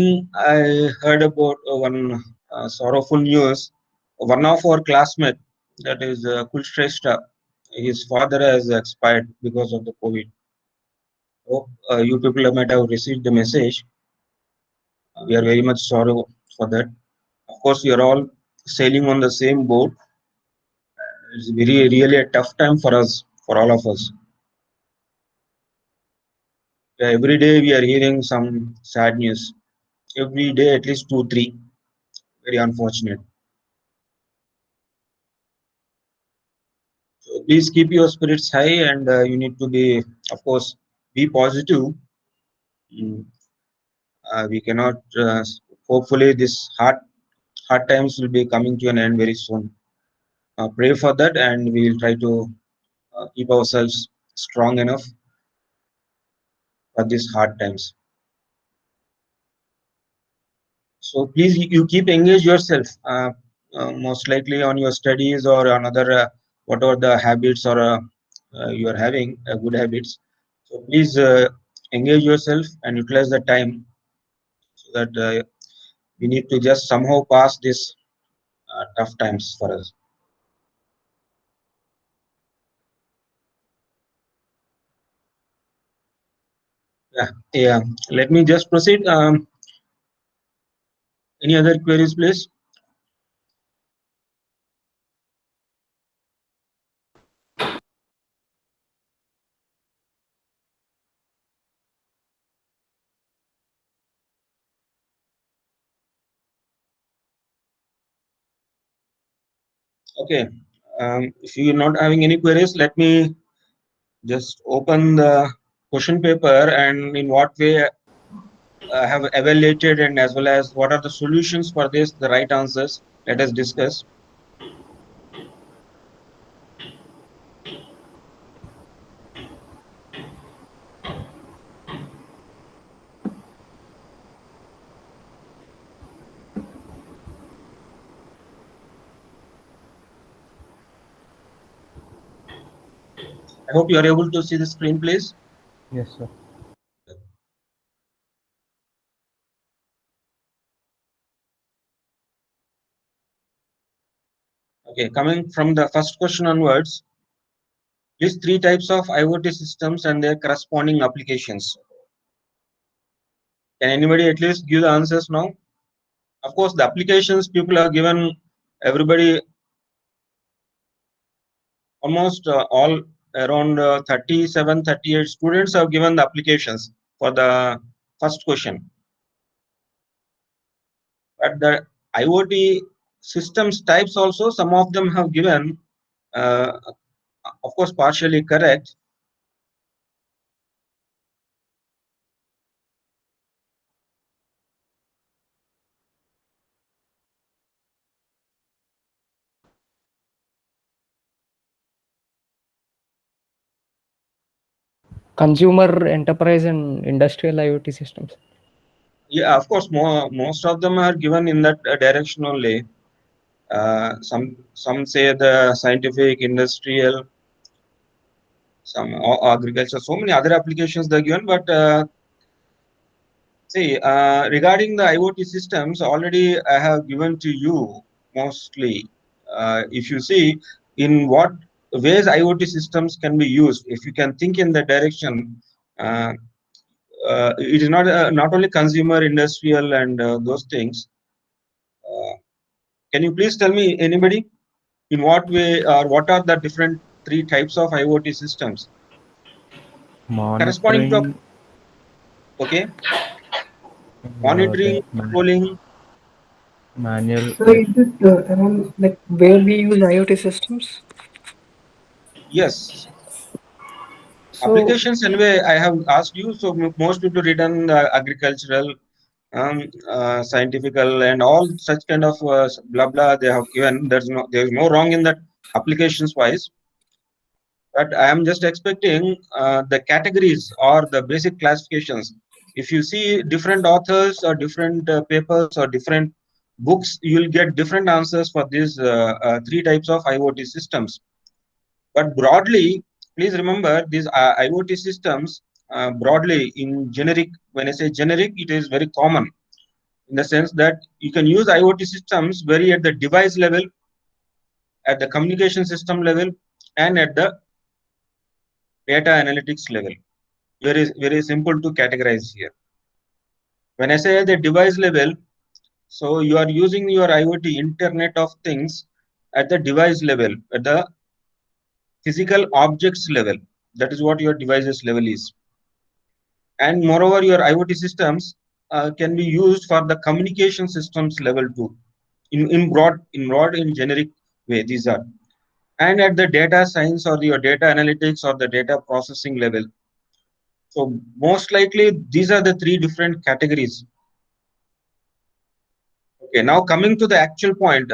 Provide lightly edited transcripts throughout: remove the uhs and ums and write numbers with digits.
I heard about one sorrowful news. One of our classmates, that is Kulshrestha, his father has expired because of the COVID. Hope you people might have received the message. We are very much sorry for that. Of course, we are all sailing on the same boat. It's really a tough time for us, for all of us. Yeah, every day we are hearing some sad news. Every day, at least two, three. Very unfortunate. So please keep your spirits high, and you need to be, of course, be positive. Mm, we cannot. Hopefully, this hard times will be coming to an end very soon. Pray for that, and we will try to keep ourselves strong enough for these hard times. So please, you keep engage yourself. Most likely on your studies or another whatever the habits or you are having good habits. So please engage yourself and utilize the time so that we need to just somehow pass this tough times for us. Yeah, yeah. Let me just proceed. Any other queries, please? Okay. If you're not having any queries, let me just open the question paper and in what way have evaluated and as well as what are the solutions for this, the right answers. Let us discuss. I hope you are able to see the screen, please. Yes, sir. Okay, coming from the first question onwards, list three types of IoT systems and their corresponding applications. Can anybody at least give the answers now? Of course, the applications people are given, everybody, almost all around 37, 38 students have given the applications for the first question. But the IoT systems types also, some of them have given, uh, of course, partially correct. Consumer, enterprise, and industrial IoT systems. Yeah, of course, most of them are given in that direction only. Some say the scientific, industrial, some agriculture, so many other applications they're given. But see, regarding the IoT systems, already I have given to you mostly. If you see in what ways IoT systems can be used, if you can think in that direction, uh, it is not only consumer, industrial, and those things. Uh, can you please tell me, anybody, in what way or what are the different three types of IoT systems corresponding to, Monitoring, okay, the monitoring, controlling? manual, So like is it around like where we use IoT systems? Yes, So applications anyway. I have asked you. So most people written agricultural, scientific, and all such kind of blah blah they have given. There's no wrong in that applications wise. But I am just expecting the categories or the basic classifications. If you see different authors or different papers or different books, you will get different answers for these three types of IoT systems. But broadly, please remember these IoT systems broadly in generic. When I say generic, it is very common. in the sense that you can use IoT systems very at the device level, at the communication system level, and at the data analytics level. Very simple to categorize here. When I say at the device level, so you are using your IoT, Internet of Things, at the device level, at the physical objects level. That is what your devices level is. And moreover, your IoT systems can be used for the communication systems level too, in broad, in generic way. These are, and at the data science or your data analytics or the data processing level. So most likely these are the three different categories. Okay, now coming to the actual point,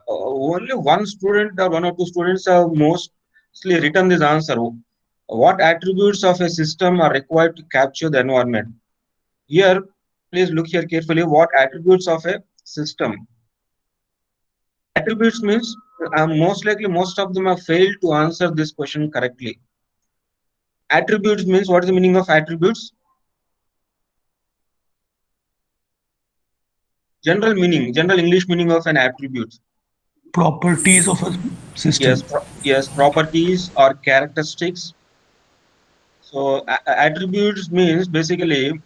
only one student or one or two students have mostly written this answer. What attributes of a system are required to capture the environment? Here, please look here carefully. What attributes of a system? Attributes means most likely most of them have failed to answer this question correctly. Attributes means, what is the meaning of attributes? General English meaning of an attribute. Properties of a system. Yes, properties or characteristics. So attributes means basically,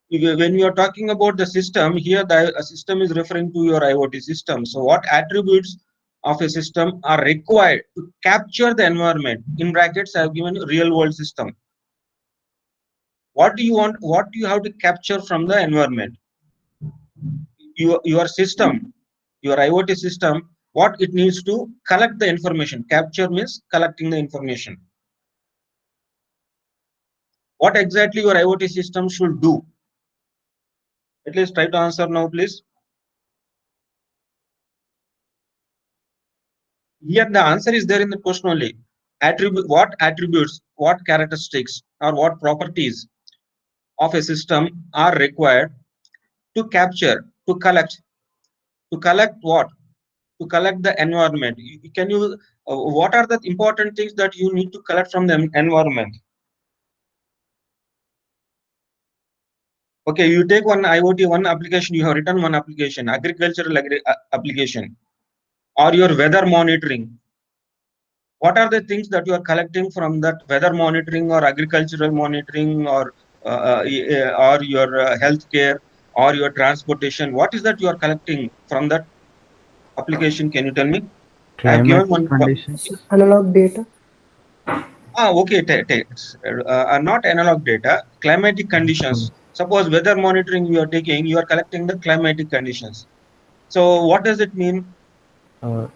when you are talking about the system, here the system is referring to your IoT system. So what attributes of a system are required to capture the environment? In brackets, I have given real world system. What do you want? What do you have to capture from the environment? Your system, your IoT system, what it needs to collect the information. Capture means collecting the information. What exactly your IoT system should do? At least try to answer now, please. Here the answer is there in the question only. What attributes, what characteristics, or what properties of a system are required to capture, to collect what? To collect the environment. Can you? What are the important things that you need to collect from the environment? Okay, you take one IoT, one application. You have written one application, agricultural application, or your weather monitoring. What are the things that you are collecting from that weather monitoring or agricultural monitoring or your healthcare or your transportation? What is that you are collecting from that application? Can you tell me? I have given Climatic one. conditions. Analog data. Okay, not analog data, climatic conditions. Suppose weather monitoring you are taking, you are collecting the climatic conditions. So what does it mean?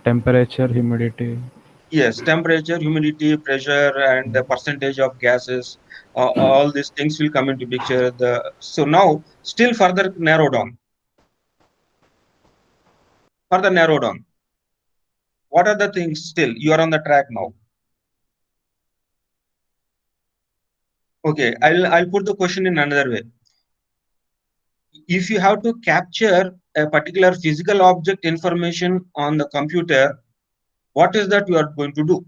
Temperature, humidity. Yes, temperature, humidity, pressure, and the percentage of gases. All these things will come into picture. So now still further narrow down. Further narrow down. What are the things still? You are on the track now. Okay, I'll put the question in another way. If you have to capture a particular physical object information on the computer, what is that you are going to do?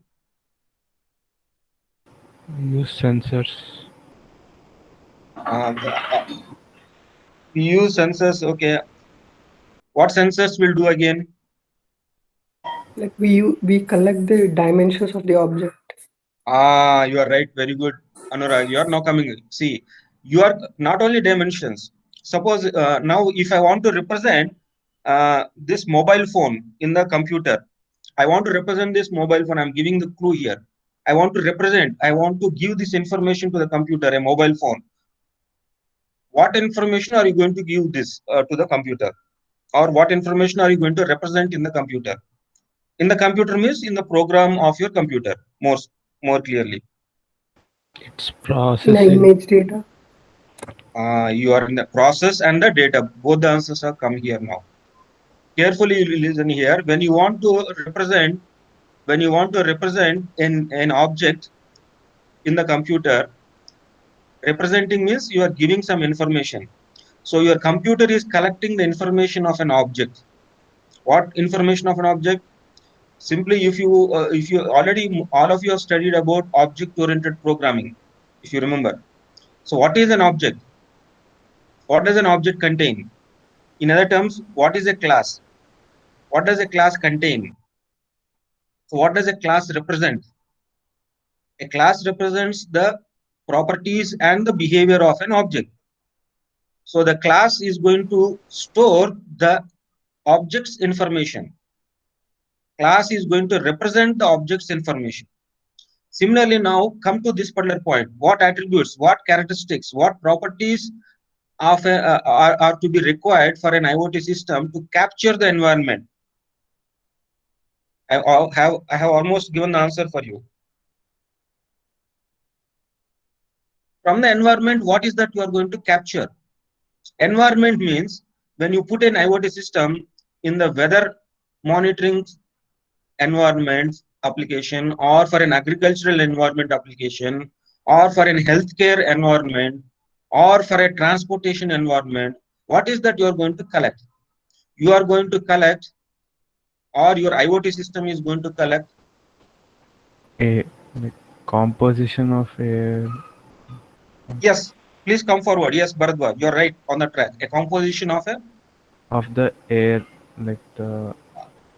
Use sensors. We use sensors. Okay, what sensors will do again? Like we collect the dimensions of the object. You are right. Very good, Anurag. You are now coming. See, you are not only dimensions. Suppose now, if I want to represent this mobile phone in the computer, I want to represent this mobile phone. I'm giving the clue here. I want to give this information to the computer, a mobile phone. What information are you going to give this to the computer? Or what information are you going to represent in the computer? In the computer means in the program of your computer, more clearly. It's In the processing. image data. You are in the process and the data. Both the answers have come here now. Carefully listen here. When you want to represent an object in the computer, representing means you are giving some information. So your computer is collecting the information of an object. What information of an object? Simply, if you already all of you have studied about object-oriented programming, if you remember. So what is an object? What does an object contain? In other terms, what is a class? What does a class contain? So what does a class represent? A class represents the properties and the behavior of an object. So the class is going to store the object's information. Class is going to represent the object's information. Similarly, now come to this particular point. What attributes, what characteristics, what properties are to be required for an IoT system to capture the environment? I have almost given the answer for you. From the environment, what is that you are going to capture? Environment means when you put an IoT system in the weather monitoring environment application, or for an agricultural environment application, or for an healthcare environment, or for a transportation environment, what is that you are going to collect? You are going to collect, or your IoT system is going to collect A like composition of a Yes, please come forward. Yes, Bharadwaj, you're right on the track. A composition of a, of the air, like the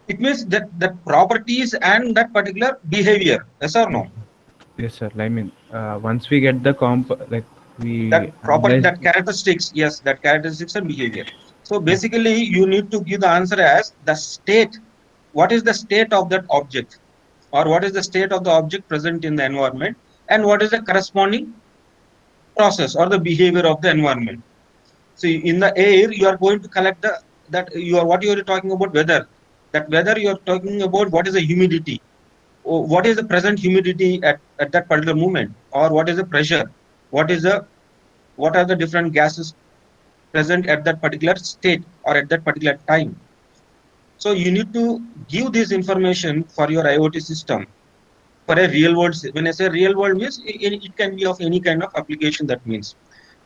it means that the properties and that particular behavior. Yes or no? yes sir. I mean, once we get the like we That property, analyze that characteristics, yes, that characteristics and behavior. So basically, you need to give the answer as the state. What is the state of that object, or what is the state of the object present in the environment, and what is the corresponding process or the behavior of the environment? So in the air, you are going to collect the that you are what you are talking about weather. That weather you are talking about what is the humidity, or what is the present humidity at that particular moment, or what is the pressure, what is the what are the different gases present at that particular state or at that particular time. So you need to give this information for your IoT system for a real world. When I say real world means it can be of any kind of application, that means.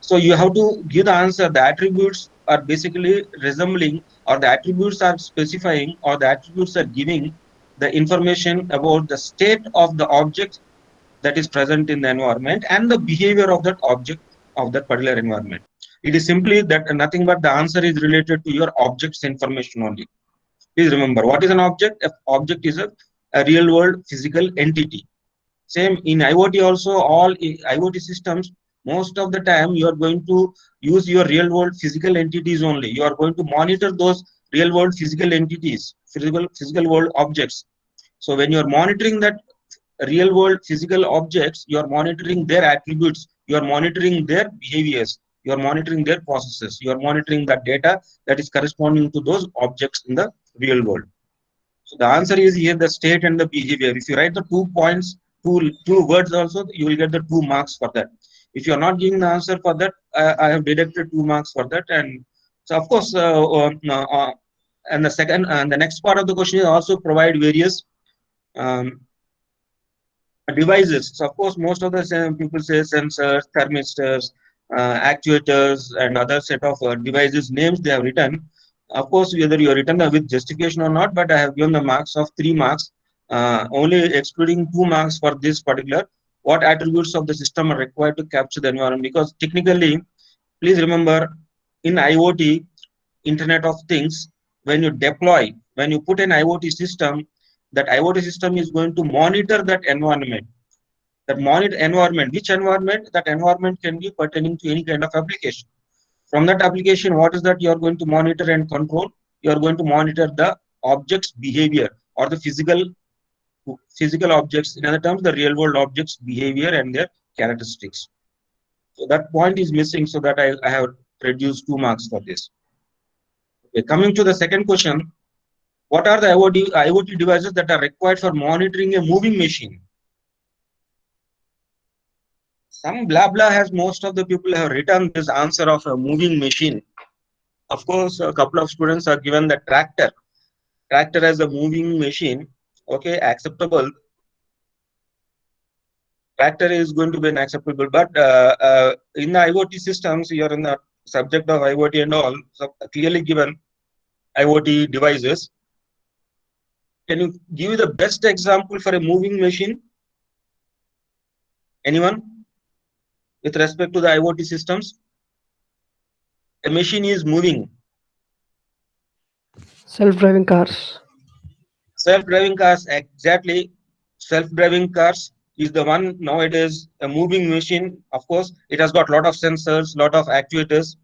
So you have to give the answer. The attributes are basically resembling, or the attributes are specifying, or the attributes are giving the information about the state of the object that is present in the environment and the behavior of that object of that particular environment. It is simply that nothing but the answer is related to your object's information only. Please remember, what is an object? An object is a real world physical entity. Same in IoT also, all IoT systems, most of the time you are going to use your real world physical entities only. You are going to monitor those real world physical entities, physical world objects. So when you are monitoring that real world physical objects, you are monitoring their attributes, you are monitoring their behaviors, you are monitoring their processes, you are monitoring the data that is corresponding to those objects in the real world. So the answer is here the state and the behavior. If you write the 2 points, two words also, you will get the 2 marks for that. If you are not giving the answer for that, I have deducted 2 marks for that. And so of course, and the second and the next part of the question is also provide various um, devices. So of course, most of the people say sensors, thermistors, actuators, and other set of devices names they have written. Of course, whether you have written with justification or not, but I have given the marks of 3 marks, only excluding 2 marks for this particular. What attributes of the system are required to capture the environment? Because technically, please remember, in IoT, Internet of Things, when you deploy, when you put an IoT system, that IoT system is going to monitor that environment. That monitor environment, which environment? That environment can be pertaining to any kind of application. From that application, what is that you are going to monitor and control? You are going to monitor the object's behavior, or the physical objects, in other terms, the real world objects' behavior and their characteristics. So that point is missing, so that I have reduced 2 marks for this. Okay, coming to the second question, what are the IoT devices that are required for monitoring a moving machine? Some blah blah has most of the people have written this answer of a moving machine. Of course, a couple of students are given the tractor. Tractor as a moving machine. Okay, acceptable. Tractor is going to be an acceptable, but in the IoT systems, you are in the subject of IoT and all, so clearly given IoT devices. Can you give me the best example for a moving machine? Anyone? With respect to the IoT systems, a machine is moving. Self-driving cars. Self-driving cars, exactly. Self-driving cars is the one nowadays, a moving machine. Of course, it has got a lot of sensors, lot of actuators.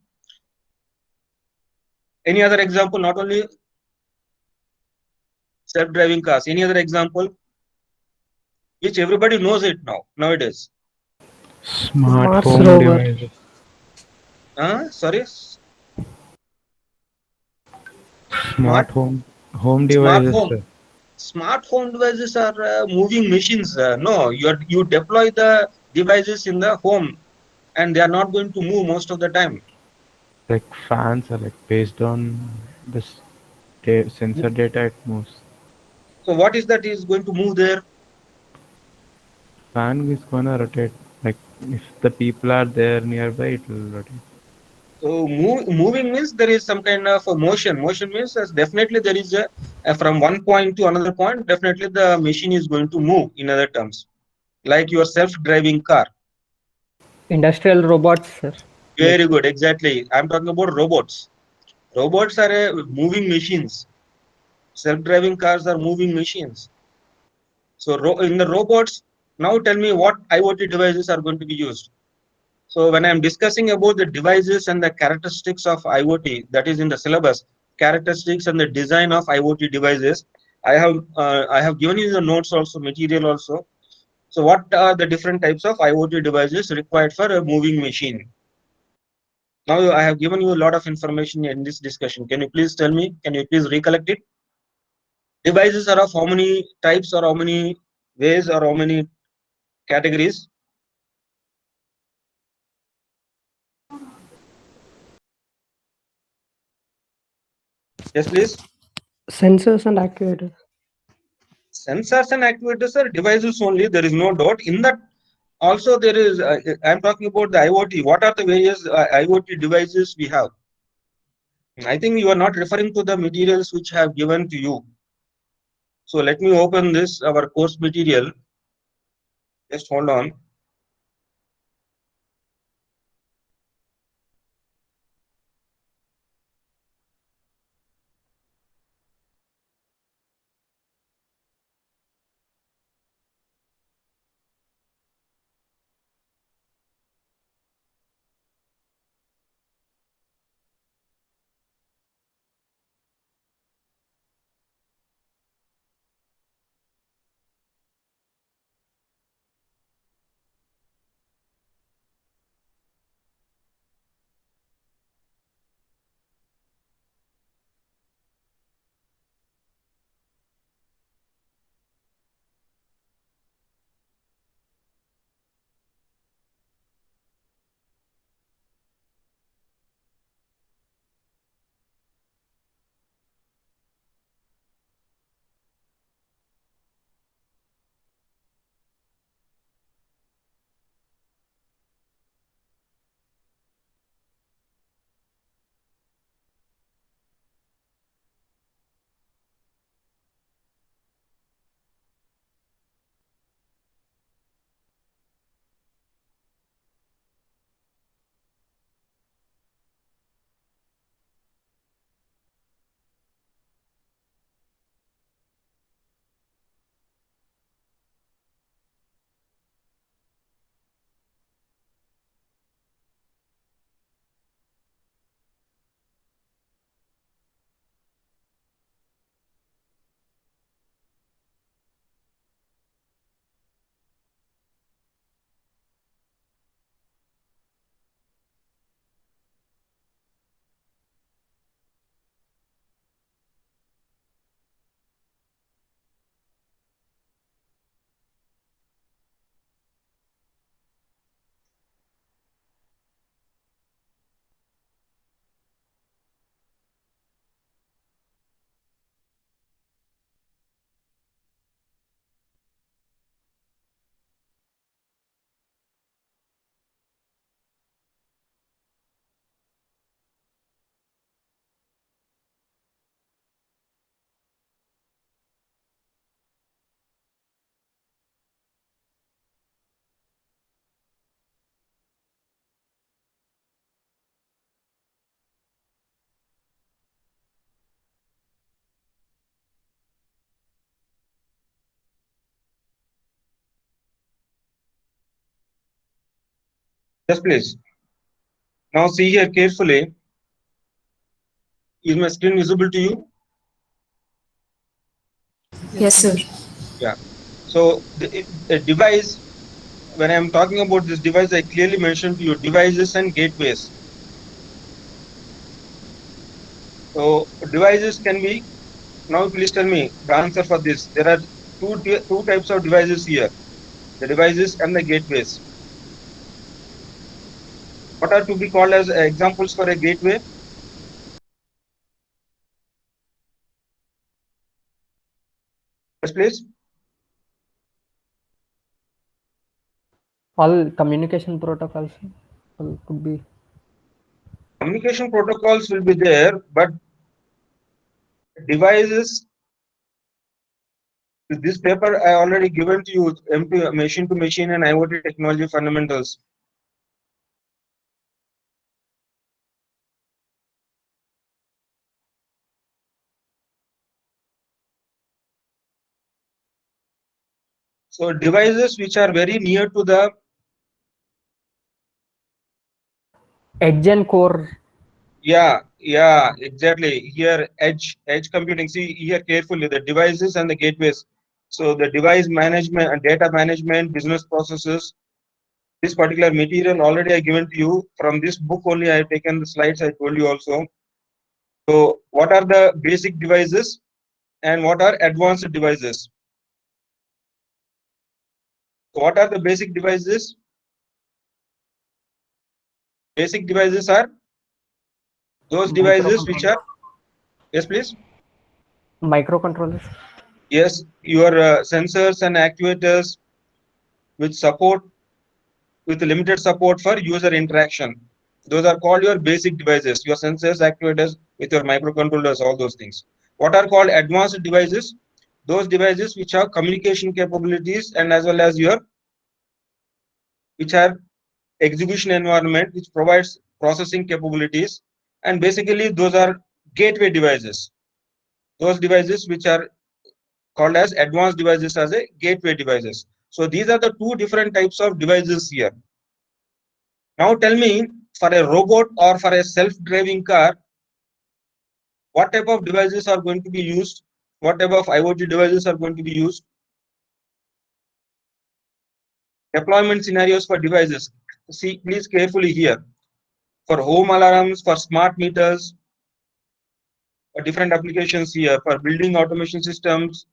Any other example? Not only self-driving cars. Any other example? Which everybody knows it now nowadays. Smart Mars home rover. devices. Sorry, Smart smart home smart devices, home. sir. Smart home devices are moving machines. No, you deploy the devices in the home, and they are not going to move most of the time. Like fans are like based on this sensor data it moves. So what is that is going to move there? Fan is gonna rotate. Like if the people are there nearby, it will rotate. So moving means there is some kind of a motion. Motion means definitely there is a from one point to another point. Definitely the machine is going to move. In other terms, like your self-driving car. Industrial robots, sir. Very good, exactly. I'm talking about robots. Robots are moving machines. Self-driving cars are moving machines. So in the robots, now tell me what IoT devices are going to be used. So when I'm discussing about the devices and the characteristics of IoT, that is in the syllabus, characteristics and the design of IoT devices, I have given you the notes also, material also. So what are the different types of IoT devices required for a moving machine? Now I have given you a lot of information in this discussion. Can you please tell me? Can you please recollect it? Devices are of how many types or how many ways or how many categories? Yes, please. Sensors and actuators. Sensors and actuators are devices only. There is no doubt. In that, also there is. I'm talking about the IoT. What are the various IoT devices we have? I think you are not referring to the materials which I have given to you. So let me open this our course material. Just hold on. Yes, please. Now see here carefully. Is my screen visible to you? Yes, sir. Yeah. So the device, when I'm talking about this device, I clearly mentioned to you devices and gateways. So devices can be, now please tell me the answer for this. There are two types of devices here, the devices and the gateways. What are to be called as examples for a gateway? Yes, please. All communication protocols could be. Communication protocols will be there, but devices, this paper I already given to you, machine to machine and IoT technology fundamentals. So devices which are very near to the Edge and core. yeah, exactly. Here edge computing. See here carefully the devices and the gateways. So the device management and data management, business processes. This particular material already I given to you from this book only. I have taken the slides. I told you also. So what are the basic devices and what are advanced devices? So what are the basic devices? Basic devices are those devices which are, yes please, Microcontrollers. yes, your sensors and actuators which support with limited support for user interaction. Those are called your basic devices, your sensors, actuators with your microcontrollers, all those things. What are called advanced devices? Those devices which have communication capabilities and as well as your which are execution environment which provides processing capabilities, and basically those are gateway devices, those devices which are called as advanced devices as a gateway devices. So these are the two different types of devices here. Now tell me, for a robot or for a self-driving car, what type of devices are going to be used? What type of IoT devices are going to be used? Deployment scenarios for devices. See, please carefully here. For home alarms, for smart meters, for different applications here, for building automation systems,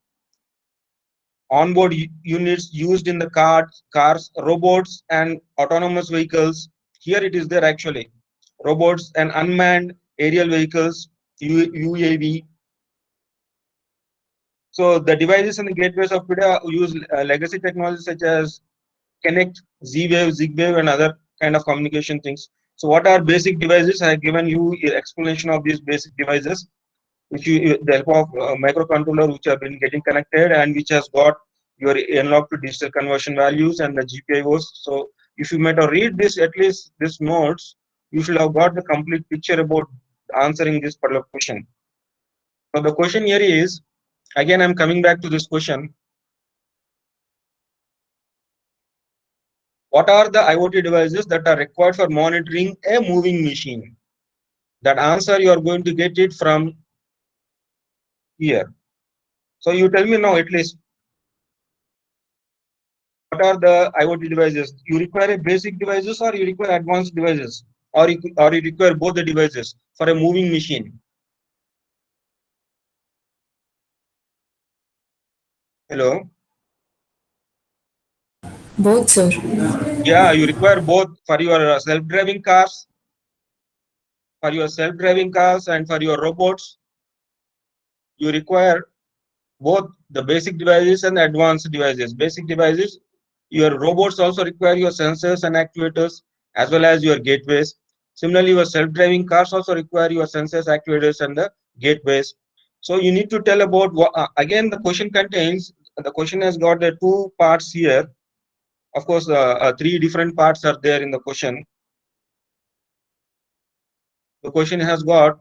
onboard units used in the cars, robots, and autonomous vehicles. Here it is there actually. Robots and unmanned aerial vehicles, UAV. So the devices and the gateways of today use legacy technologies such as Connect, Z-Wave, Zigwave, and other kind of communication things. So what are basic devices? I have given you explanation of these basic devices, which you the help of microcontroller which have been getting connected and which has got your analog to digital conversion values and the GPIOs. So if you might have read this, at least this notes, you should have got the complete picture about answering this particular question. So the question here is, again I'm coming back to this question. What are the IoT devices that are required for monitoring a moving machine? That answer you are going to get it from here. So you tell me now at least, what are the IoT devices? You require a basic devices or you require advanced devices, or you require both the devices for a moving machine? Hello? Both, sir. Yeah, you require both for your self-driving cars, and for your robots. You require both the basic devices and the advanced devices. Basic devices, your robots also require your sensors and actuators as well as your gateways. Similarly, your self-driving cars also require your sensors, actuators, and the gateways. So you need to tell about what, again, the question contains, the question has got the two parts here. Of course, three different parts are there in the question. The question has got,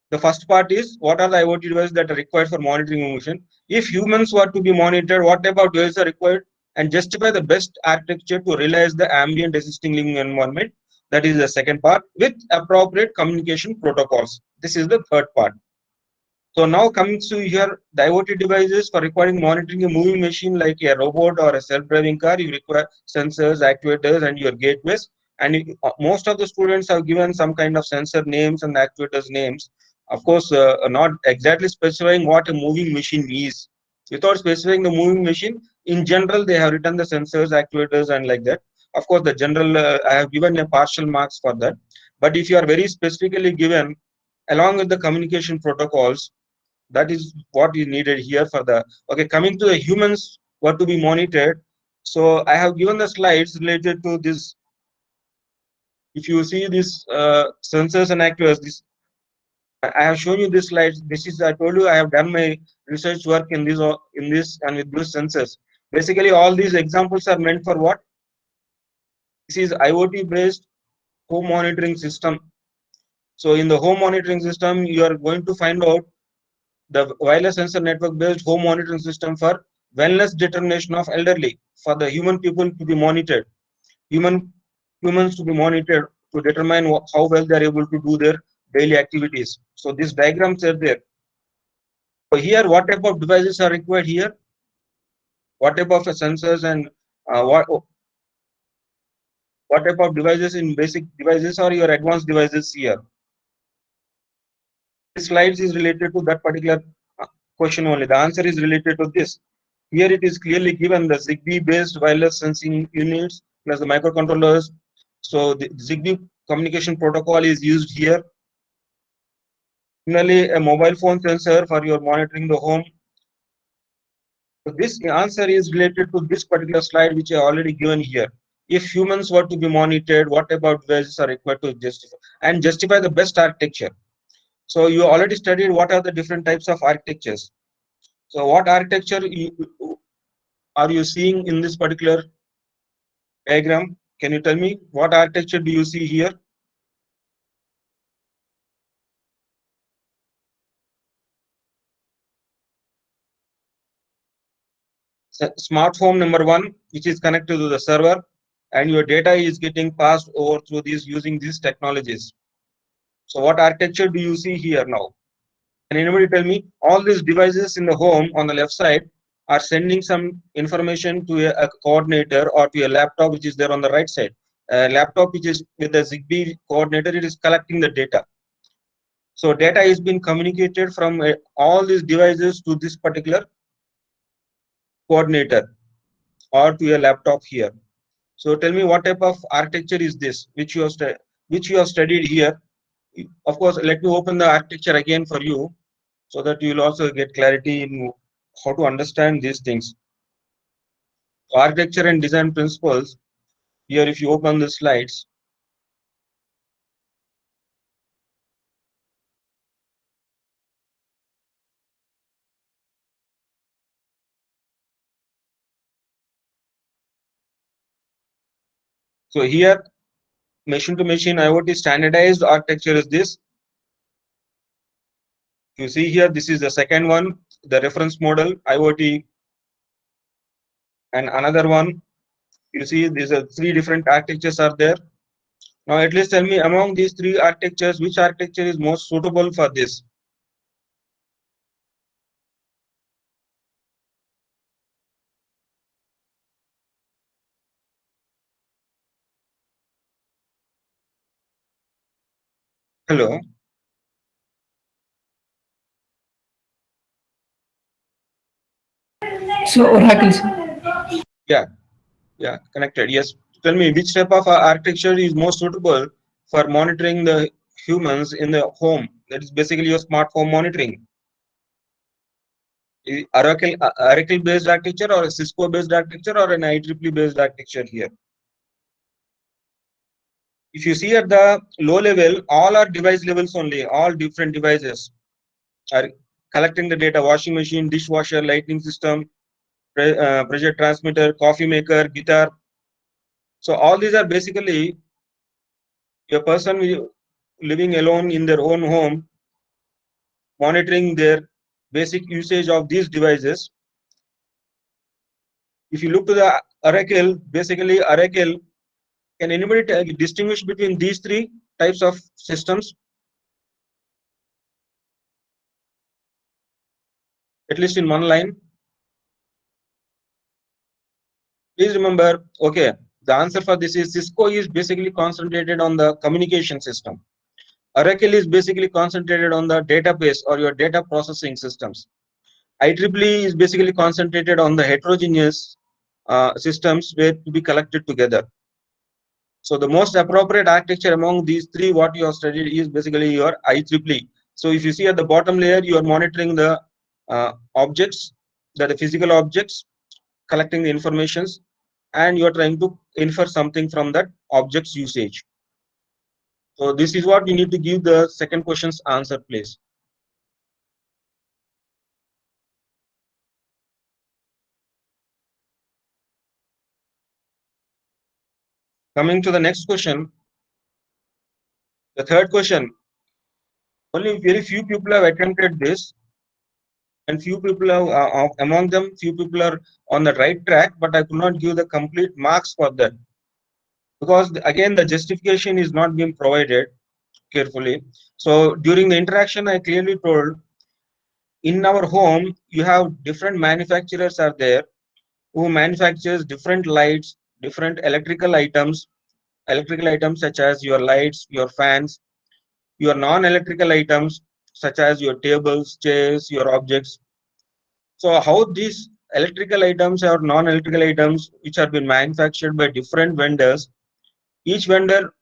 the first part is, what are the IoT devices that are required for monitoring motion? If humans were to be monitored, what type of devices are required? and justify the best architecture to realize the ambient existing living environment. That is the second part, with appropriate communication protocols. This is the third part. So now coming to here, the IoT devices for requiring monitoring a moving machine like a robot or a self-driving car, you require sensors, actuators, and your gateways. And most of the students have given some kind of sensor names and actuators names. Of course, not exactly specifying what a moving machine is. Without specifying the moving machine, in general, they have written the sensors, actuators, and like that. Of course, the general, I have given a partial marks for that. But if you are very specifically given, along with the communication protocols, that is what is needed here for the, okay, coming to the humans what to be monitored. So I have given the slides related to this. If you see this sensors and actuators, this I have shown you this slides. This is, I told you, I have done my research work in this and with these sensors. Basically all these examples are meant for what? This is IoT based home monitoring system. So in the home monitoring system you are going to find out the wireless sensor network based home monitoring system for wellness determination of elderly, for the human people to be monitored, humans to be monitored to determine how well they are able to do their daily activities. So these diagrams are there. So here what type of devices are required here, what type of sensors, and what type of devices in basic devices or your advanced devices here. This slides is related to that particular question only. The answer is related to this. Here it is clearly given the Zigbee based wireless sensing units plus the microcontrollers. So the Zigbee communication protocol is used here. Similarly, a mobile phone sensor for your monitoring the home. So this answer is related to this particular slide which I already given here. If humans were to be monitored, what type of devices are required to justify the best architecture. So you already studied what are the different types of architectures. So what architecture are you seeing in this particular diagram? Can you tell me what architecture do you see here? Smart home number one, which is connected to the server, and your data is getting passed over through these using these technologies. So what architecture do you see here now? Can anybody tell me? All these devices in the home on the left side are sending some information to a coordinator or to a laptop which is there on the right side. A laptop which is with the Zigbee coordinator, it is collecting the data. So data is being communicated from all these devices to this particular coordinator or to a laptop here. So tell me what type of architecture is this which you have studied here. Of course, let me open the architecture again for you so that you will also get clarity in how to understand these things. So architecture and design principles. Here, if you open the slides, so here machine to machine IoT standardized architecture is this. You see here, this is the second one, the reference model IoT, and another one. You see, these are three different architectures are there. Now, at least tell me among these three architectures, which architecture is most suitable for this? Hello. So Oracle, sir. Yeah, connected. Yes. Tell me which type of architecture is most suitable for monitoring the humans in the home. That is basically your smart home monitoring. Oracle based architecture or a Cisco based architecture or an IEEE based architecture here. If you see at the low level, all are device levels only, all different devices are collecting the data, washing machine, dishwasher, lighting system, pressure transmitter, coffee maker, guitar. So all these are basically a person living alone in their own home, monitoring their basic usage of these devices. If you look to the Oracle, basically Oracle, can anybody distinguish between these three types of systems? At least in one line. Please remember, okay, the answer for this is Cisco is basically concentrated on the communication system. Oracle is basically concentrated on the database or your data processing systems. IEEE is basically concentrated on the heterogeneous systems where to be collected together. So the most appropriate architecture among these three, what you have studied, is basically your IEEE. So if you see at the bottom layer, you are monitoring the objects, the physical objects, collecting the informations, and you are trying to infer something from that object's usage. So this is what you need to give the second question's answer, please. Coming to the next question, the third question, only very few people have attempted this, and few people have, among them, few people are on the right track, but I could not give the complete marks for that. Because again, the justification is not being provided carefully. So during the interaction, I clearly told, in our home, you have different manufacturers are there who manufactures different lights, different electrical items such as your lights, your fans, your non-electrical items such as your tables, chairs, your objects. So how these electrical items or non-electrical items which have been manufactured by different vendors, each vendor,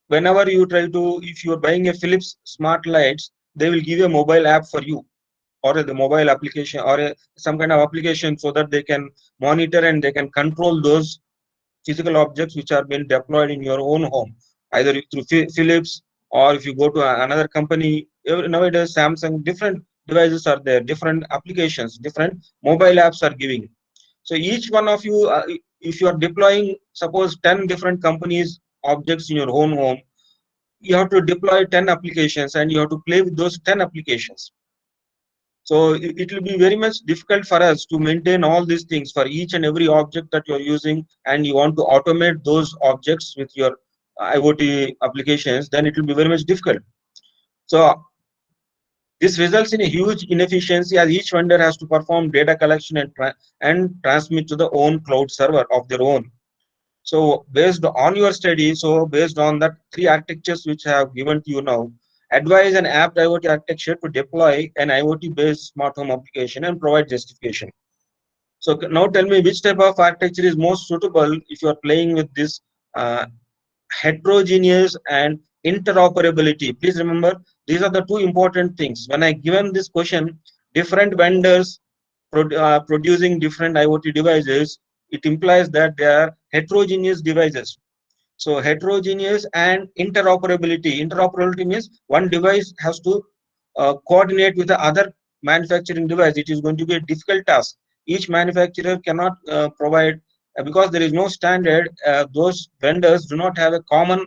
whenever you try to, if you are buying a Philips smart lights, they will give you a mobile app for you, or the mobile application, or some kind of application, so that they can monitor and they can control those physical objects which are being deployed in your own home, either through Philips, or if you go to another company. Nowadays Samsung, different devices are there, different applications, different mobile apps are giving. So each one of you, if you are deploying, suppose 10 different companies objects in your own home, you have to deploy 10 applications and you have to play with those 10 applications. So it will be very much difficult for us to maintain all these things for each and every object that you're using, and you want to automate those objects with your IoT applications, then it will be very much difficult. So this results in a huge inefficiency, as each vendor has to perform data collection and transmit to the own cloud server of their own. So based on your study, so based on that three architectures which I have given to you now, advise an apt IoT architecture to deploy an IoT based smart home application and provide justification. So now tell me, which type of architecture is most suitable if you are playing with this heterogeneous and interoperability. Please remember, these are the two important things. When I given this question, different vendors producing different IoT devices, it implies that they are heterogeneous devices. So heterogeneous and interoperability. Interoperability means one device has to coordinate with the other manufacturing device. It is going to be a difficult task. Each manufacturer cannot provide, because there is no standard, those vendors do not have a common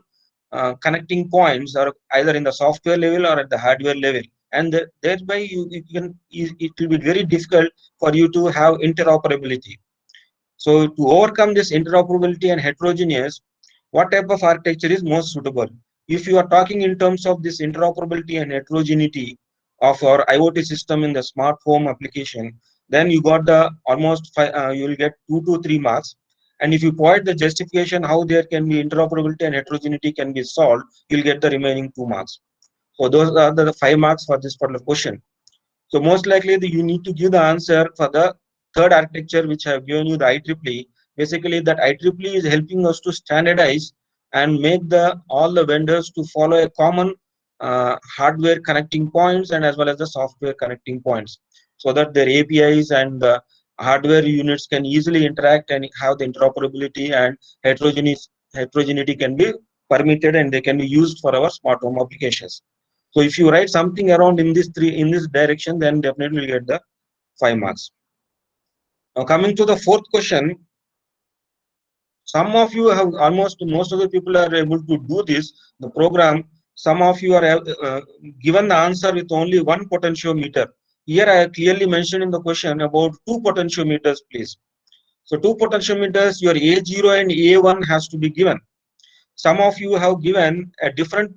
connecting points, or either in the software level or at the hardware level, and thereby it will be very difficult for you to have interoperability. So to overcome this interoperability and heterogeneous, what type of architecture is most suitable? If you are talking in terms of this interoperability and heterogeneity of our IoT system in the smart home application, then you got the almost you will get 2 to 3 marks. And if you provide the justification how there can be interoperability and heterogeneity can be solved, you'll get the remaining 2 marks. So those are the 5 marks for this particular question. So most likely you need to give the answer for the third architecture which I have given you, the IEEE. Basically that IEEE is helping us to standardize and make all the vendors to follow a common hardware connecting points and as well as the software connecting points, so that their APIs and the hardware units can easily interact and have the interoperability, and heterogeneity can be permitted and they can be used for our smart home applications. So if you write something around in this direction, then definitely you'll get the 5 marks. Now coming to the fourth question, some of you have most of the people are able to do this, the program. Some of you are given the answer with only one potentiometer. Here I clearly mentioned in the question about 2 potentiometers, please. So two potentiometers, your A0 and A1 has to be given. Some of you have given a different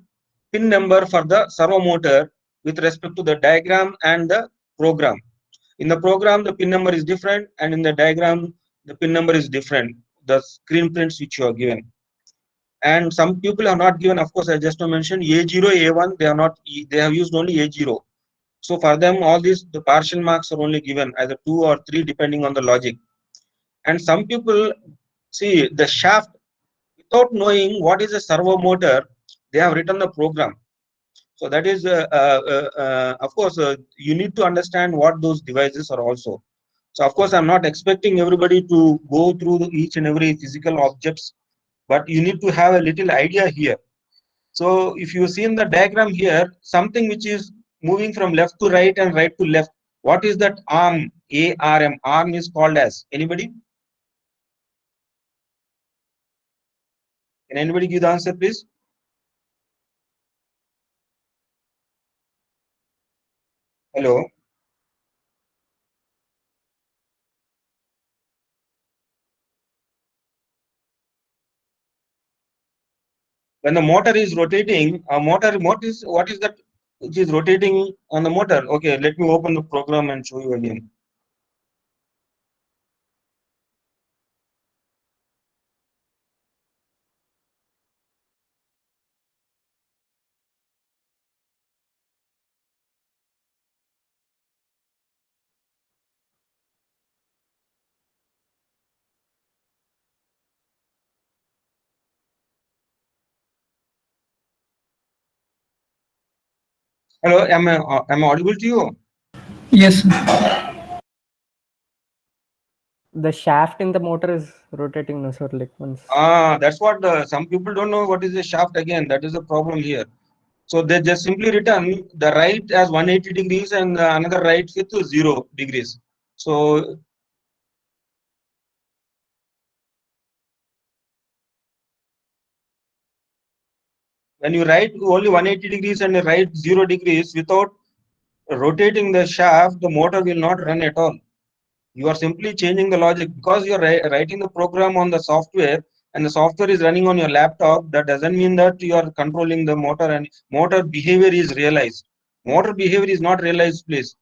pin number for the servo motor with respect to the diagram and the program. In the program, the pin number is different, and in the diagram, the pin number is different. The screen prints which you are given. And some people are not given, of course, I just mentioned A0, A1, they are not, they have used only A0. So for them, all these, the partial marks are only given either 2 or 3 depending on the logic. And some people see the shaft without knowing what is a servo motor, they have written the program. So that is, of course, you need to understand what those devices are also. So of course, I'm not expecting everybody to go through each and every physical objects, but you need to have a little idea here. So if you see in the diagram here, something which is moving from left to right and right to left, what is that arm? ARM. Arm is called as, anybody? Can anybody give the answer, please? Hello? When the motor is rotating, what is that which is rotating on the motor? Okay, let me open the program and show you again. Hello, am I audible to you? Yes, sir. The shaft in the motor is rotating, no sir, like once. That's what some people don't know what is a shaft again. That is the problem here. So they just simply written the right as 180 degrees and another right with 0 degrees. So when you write only 180 degrees and write 0 degrees without rotating the shaft, the motor will not run at all. You are simply changing the logic because you are writing the program on the software and the software is running on your laptop. That doesn't mean that you are controlling the motor and motor behavior is realized. Motor behavior is not realized, please.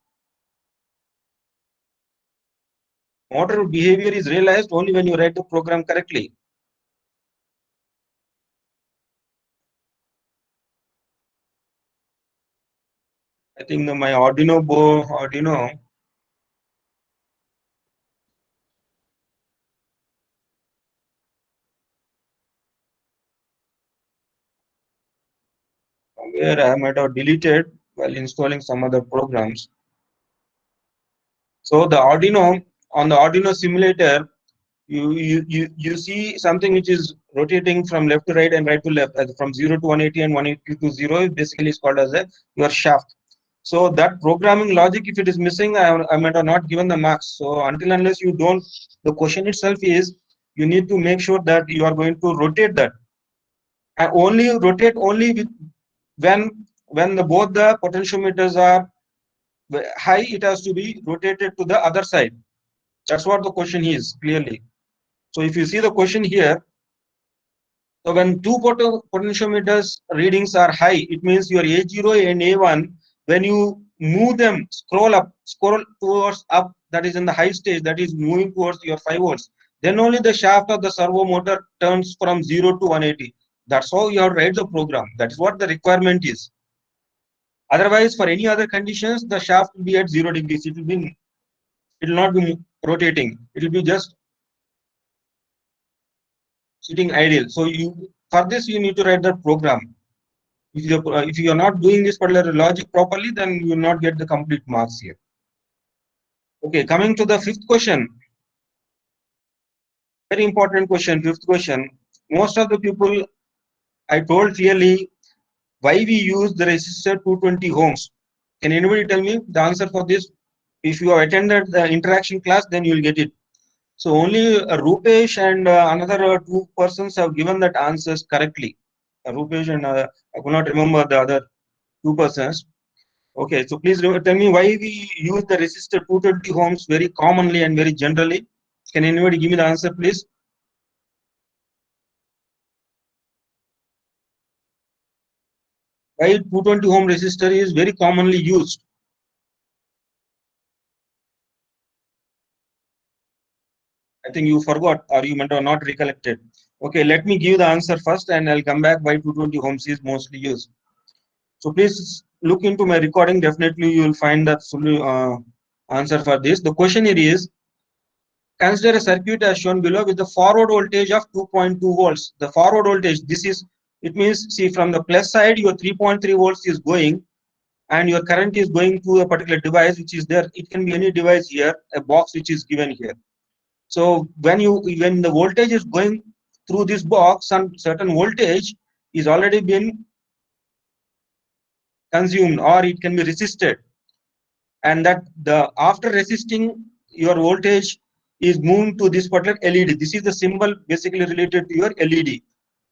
Motor behavior is realized only when you write the program correctly. I think my Arduino where I might have deleted while installing some other programs. So the Arduino, on the Arduino simulator, you see something which is rotating from left to right and right to left, from 0 to 180 and 180 to 0 basically is called as your shaft. So that programming logic, if it is missing, I might have not given the marks. So until unless you don't, the question itself is you need to make sure that you are going to rotate that, and only rotate only with when both the potentiometers are high, it has to be rotated to the other side. That's what the question is clearly. So if you see the question here, so when two potentiometers readings are high, it means your A0 and A1, when you move them, scroll towards up, that is in the high stage, that is moving towards your 5 volts, then only the shaft of the servo motor turns from 0 to 180. That's how you have to write the program. That is what the requirement is. Otherwise, for any other conditions, the shaft will be at 0 degrees. It will not be rotating. It will be just sitting idle. So for this you need to write the program. If you are not doing this particular logic properly, then you will not get the complete marks here. Okay, coming to the fifth question. Very important question, fifth question. Most of the people, I told clearly why we use the resistor 220 ohms. Can anybody tell me the answer for this? If you have attended the interaction class, then you will get it. So only Rupesh and another two persons have given that answers correctly. Rupesh and I could not remember the other two persons. Okay, so please tell me why we use the resistor 220 ohms very commonly and very generally. Can anybody give me the answer, please? Why 220 ohm resistor is very commonly used? I think you forgot, or you might have not recollected. Okay, let me give the answer first, and I'll come back why 220 ohms is mostly used. So please look into my recording. Definitely, you will find that answer for this. The question here is: consider a circuit as shown below with the forward voltage of 2.2 volts. The forward voltage, it means, see, from the plus side, your 3.3 volts is going, and your current is going to a particular device which is there. It can be any device here, a box which is given here. So when the voltage is going through this box, some certain voltage is already been consumed, or it can be resisted, and that after resisting, your voltage is moving to this particular LED. This is the symbol basically related to your LED.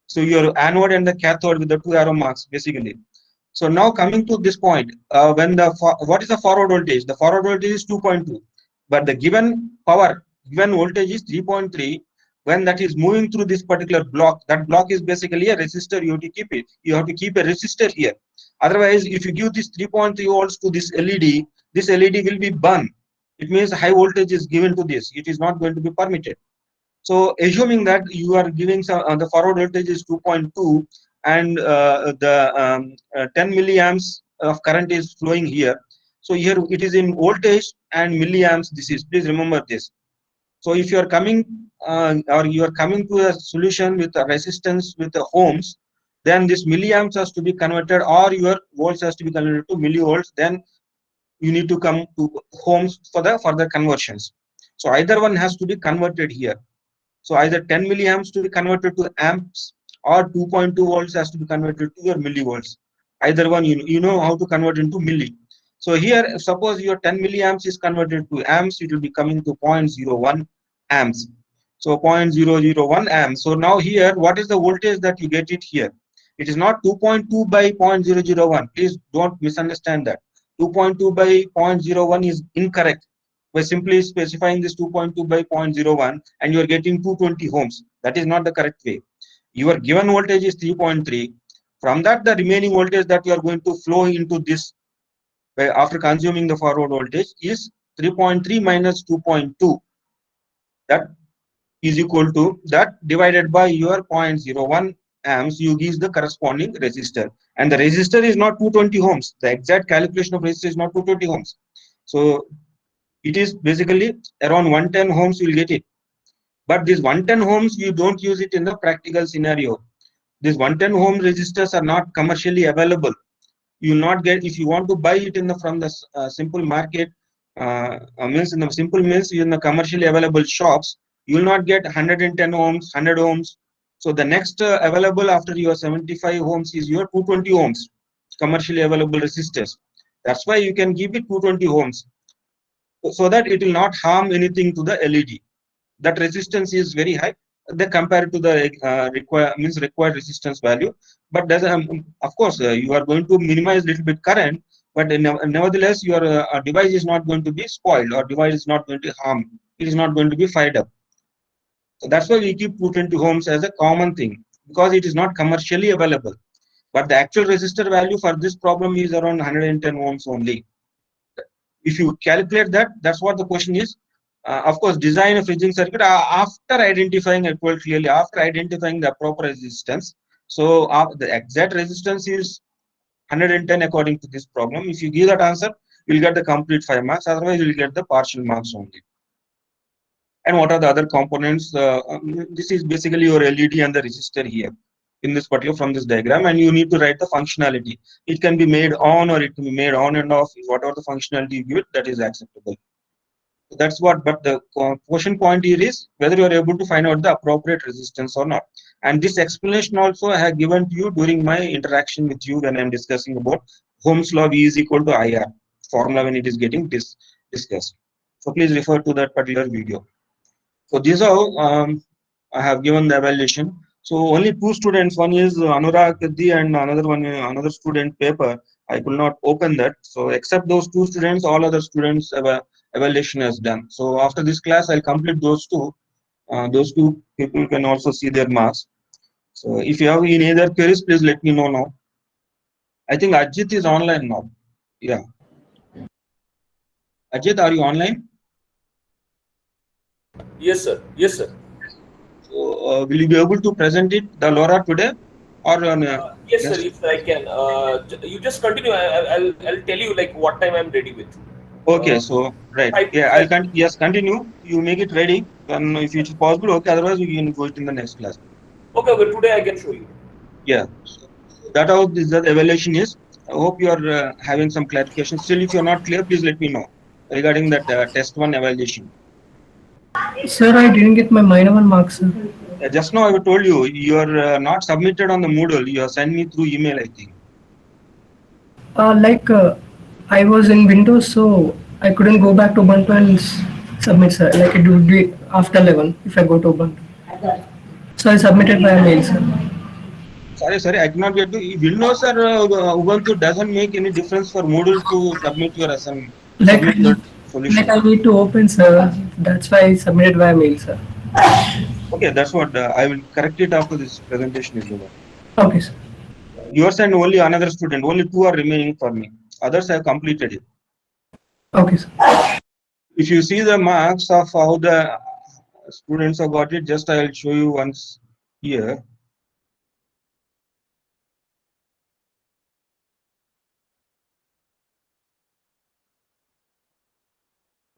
So your anode and the cathode with the two arrow marks basically. So now coming to this point, what is the forward voltage? The forward voltage is 2.2, but the given voltage is 3.3. When that is moving through this particular block, that block is basically a resistor. You have to keep it. You have to keep a resistor here. Otherwise, if you give this 3.3 volts to this LED will be burned. It means high voltage is given to this. It is not going to be permitted. So assuming that you are giving the forward voltage is 2.2, and the 10 milliamps of current is flowing here. So here it is in voltage and milliamps. Please remember this. So if you are coming or you are coming to a solution with a resistance with the ohms, then this milliamps has to be converted, or your volts has to be converted to millivolts. Then you need to come to ohms for the further conversions. So either one has to be converted here. So either 10 milliamps to be converted to amps, or 2.2 volts has to be converted to your millivolts. Either one, you know how to convert into milli. So here, suppose your 10 milliamps is converted to amps, it will be coming to 0.01 amps. So 0.001 amps. So now here, what is the voltage that you get it here? It is not 2.2 by 0.001. Please don't misunderstand that. 2.2 by 0.01 is incorrect. By simply specifying this 2.2 by 0.01, and you are getting 220 ohms. That is not the correct way. Your given voltage is 3.3. From that, the remaining voltage that you are going to flow into this after consuming the forward voltage is 3.3 minus 2.2. That is equal to that divided by your 0.01 amps. You give the corresponding resistor, and the resistor is not 220 ohms. The exact calculation of resistor is not 220 ohms. So it is basically around 110 ohms. You will get it. But this 110 ohms, you don't use it in the practical scenario. These 110 ohm resistors are not commercially available. You will not get, if you want to buy it from the simple market, means in the commercially available shops, you will not get 110 ohms, 100 ohms. So the next available after your 75 ohms is your 220 ohms, commercially available resistors. That's why you can give it 220 ohms, so that it will not harm anything to the LED. That resistance is very high. They compare to the required resistance value, but of course you are going to minimize little bit current, but nevertheless your device is not going to be spoiled, or device is not going to harm. It is not going to be fired up. So that's why we keep 220 ohms as a common thing, because it is not commercially available. But the actual resistor value for this problem is around 110 ohms only. If you calculate that, that's what the question is. Of course, design a freezing circuit after identifying, I told clearly, after identifying the proper resistance. So the exact resistance is 110 according to this problem. If you give that answer, you'll get the complete 5 marks. Otherwise, you'll get the partial marks only. And what are the other components? This is basically your LED and the resistor here in this particular from this diagram, and you need to write the functionality. It can be made on, or it can be made on and off. Whatever the functionality you give it, that is acceptable. That's what, but the question point here is whether you are able to find out the appropriate resistance or not. And this explanation also I have given to you during my interaction with you when I'm discussing about Ohm's law V is equal to IR formula when it is getting discussed. So please refer to that particular video. So these are I have given the evaluation. So only 2 students, one is Anurag Kaddi and another student paper. I could not open that. So except those 2 students, all other students evaluation is done. So after this class, I'll complete those two. Those two people can also see their marks. So if you have any other queries, please let me know now. I think Ajit is online now. Yeah. Ajit, are you online? Yes, sir. Yes, sir. So will you be able to present it, the LoRa today? Or on, Yes, sir. yes? If I can, you just continue. I'll tell you like what time I'm ready with. Okay, so right. Yeah, I'll yes, continue. You make it ready. Then if it's possible, okay. Otherwise, you can go it in the next class. Okay, okay. Today I can show you. Yeah. So that how this the evaluation is. I hope you are having some clarification. Still, if you're not clear, please let me know regarding that test one evaluation. Sir, I didn't get my minor one marks, sir. Just now I told you you are not submitted on the Moodle. You have sent me through email, I think. Like I was in Windows, so I couldn't go back to Ubuntu and submit, sir. Like it would be after 11 if I go to Ubuntu. So I submitted via mail, sir. Sorry, I cannot get to Windows or Ubuntu doesn't make any difference for Moodle to submit your assignment, Like submit your solution. I need to open, sir. That's why I submitted via mail, sir. Okay, that's what I will correct it after this presentation is over. Okay, sir. Yours and only another student, only two are remaining for me. Others have completed it. Okay, sir. If you see the marks of how the students have got it, just I will show you once here.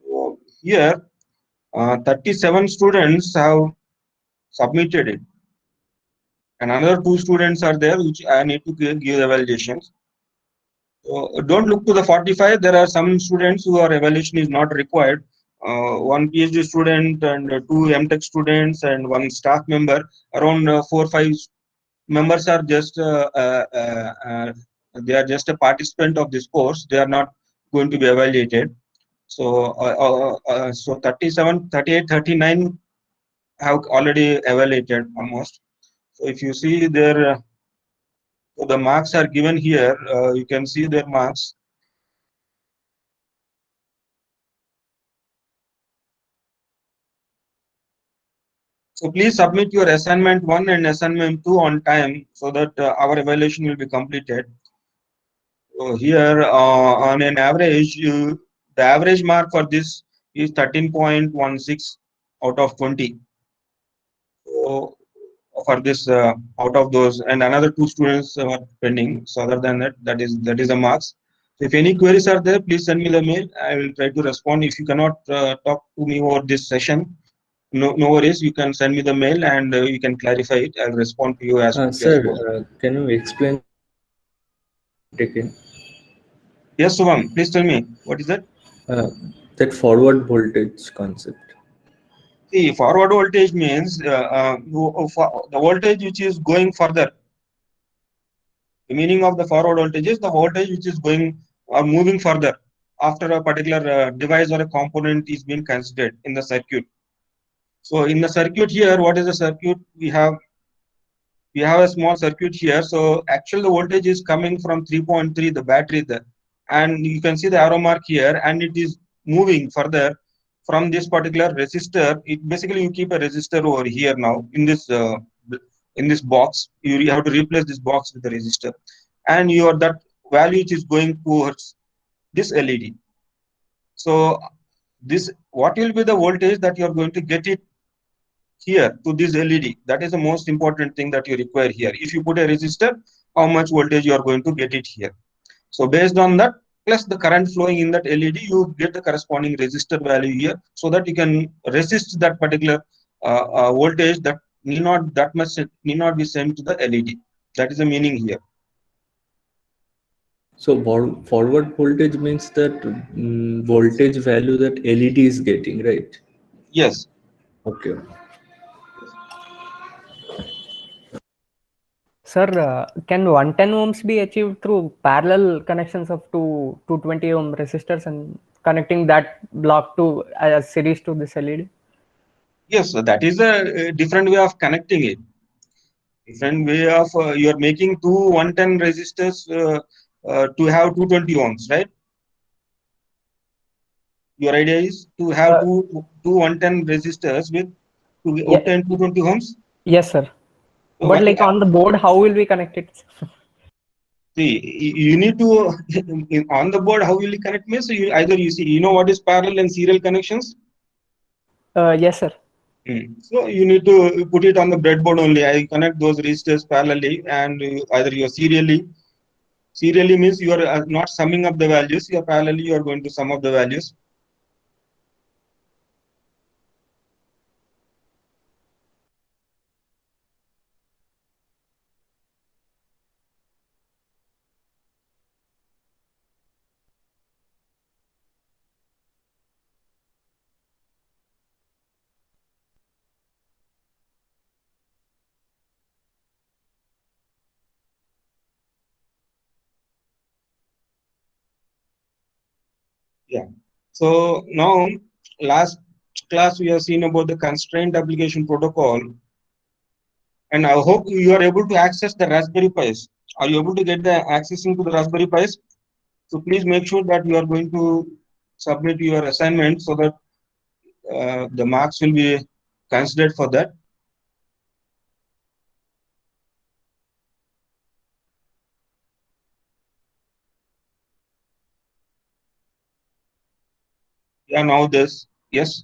So here, 37 students have submitted it, and another two students are there which I need to give evaluations. So don't look to the 45. There are some students who are evaluation is not required. One PhD student and two MTech students and one staff member. Around 4-5 members are just they are just a participant of this course. They are not going to be evaluated. So so 37, 38, 39 have already evaluated almost. So if you see their so the marks are given here. You can see their marks. So please submit your assignment 1 and assignment 2 on time so that our evaluation will be completed. So here on an average, the average mark for this is 13.16 out of 20. So for this out of those, and another two students are pending. So other than that, that is the marks. So if any queries are there, please send me the mail. I will try to respond. If you cannot talk to me over this session, no worries. You can send me the mail and you can clarify it. I'll respond to you as quickly as possible. Sir, can you explain again? Yes, Subham, please tell me what is that? That forward voltage concept. See, forward voltage means the voltage which is going further. The meaning of the forward voltage is the voltage which is going or moving further after a particular device or a component is being considered in the circuit. So in the circuit here, what is the circuit? We have a small circuit here. So actually the voltage is coming from 3.3, the battery there. And you can see the arrow mark here, and it is moving further from this particular resistor. It basically you keep a resistor over here now in this box. You have to replace this box with the resistor, and that value which is going towards this LED. So this what will be the voltage that you are going to get it here to this LED. That is the most important thing that you require here. If you put a resistor, how much voltage you are going to get it here. So based on that, plus the current flowing in that LED, you get the corresponding resistor value here, so that you can resist that particular voltage that need not be sent to the LED. That is the meaning here. So forward voltage means that voltage value that LED is getting, right? Yes. Okay. Sir, can 110 ohms be achieved through parallel connections of two 220 ohm resistors and connecting that block to a series to this LED? Yes, so that is a different way of connecting it. Different way of you are making two 110 resistors to have 220 ohms, right? Your idea is to have Uh, two 110 resistors with to Yeah. obtain 220 ohms. Yes, sir. So But like on the board, how will we connect it? see, you need to on the board. How will you connect? Means you see, you know what is parallel and serial connections. Yes, sir. So you need to put it on the breadboard only. I connect those resistors parallelly, and either you are serially. Serially means you are not summing up the values. You are parallelly. You are going to sum up the values. Yeah. So now, last class we have seen about the constraint application protocol, and I hope you are able to access the Raspberry Pis. Are you able to get the accessing to the Raspberry Pis? So please make sure that you are going to submit your assignment so that the marks will be considered for that. Yeah, now this, yes.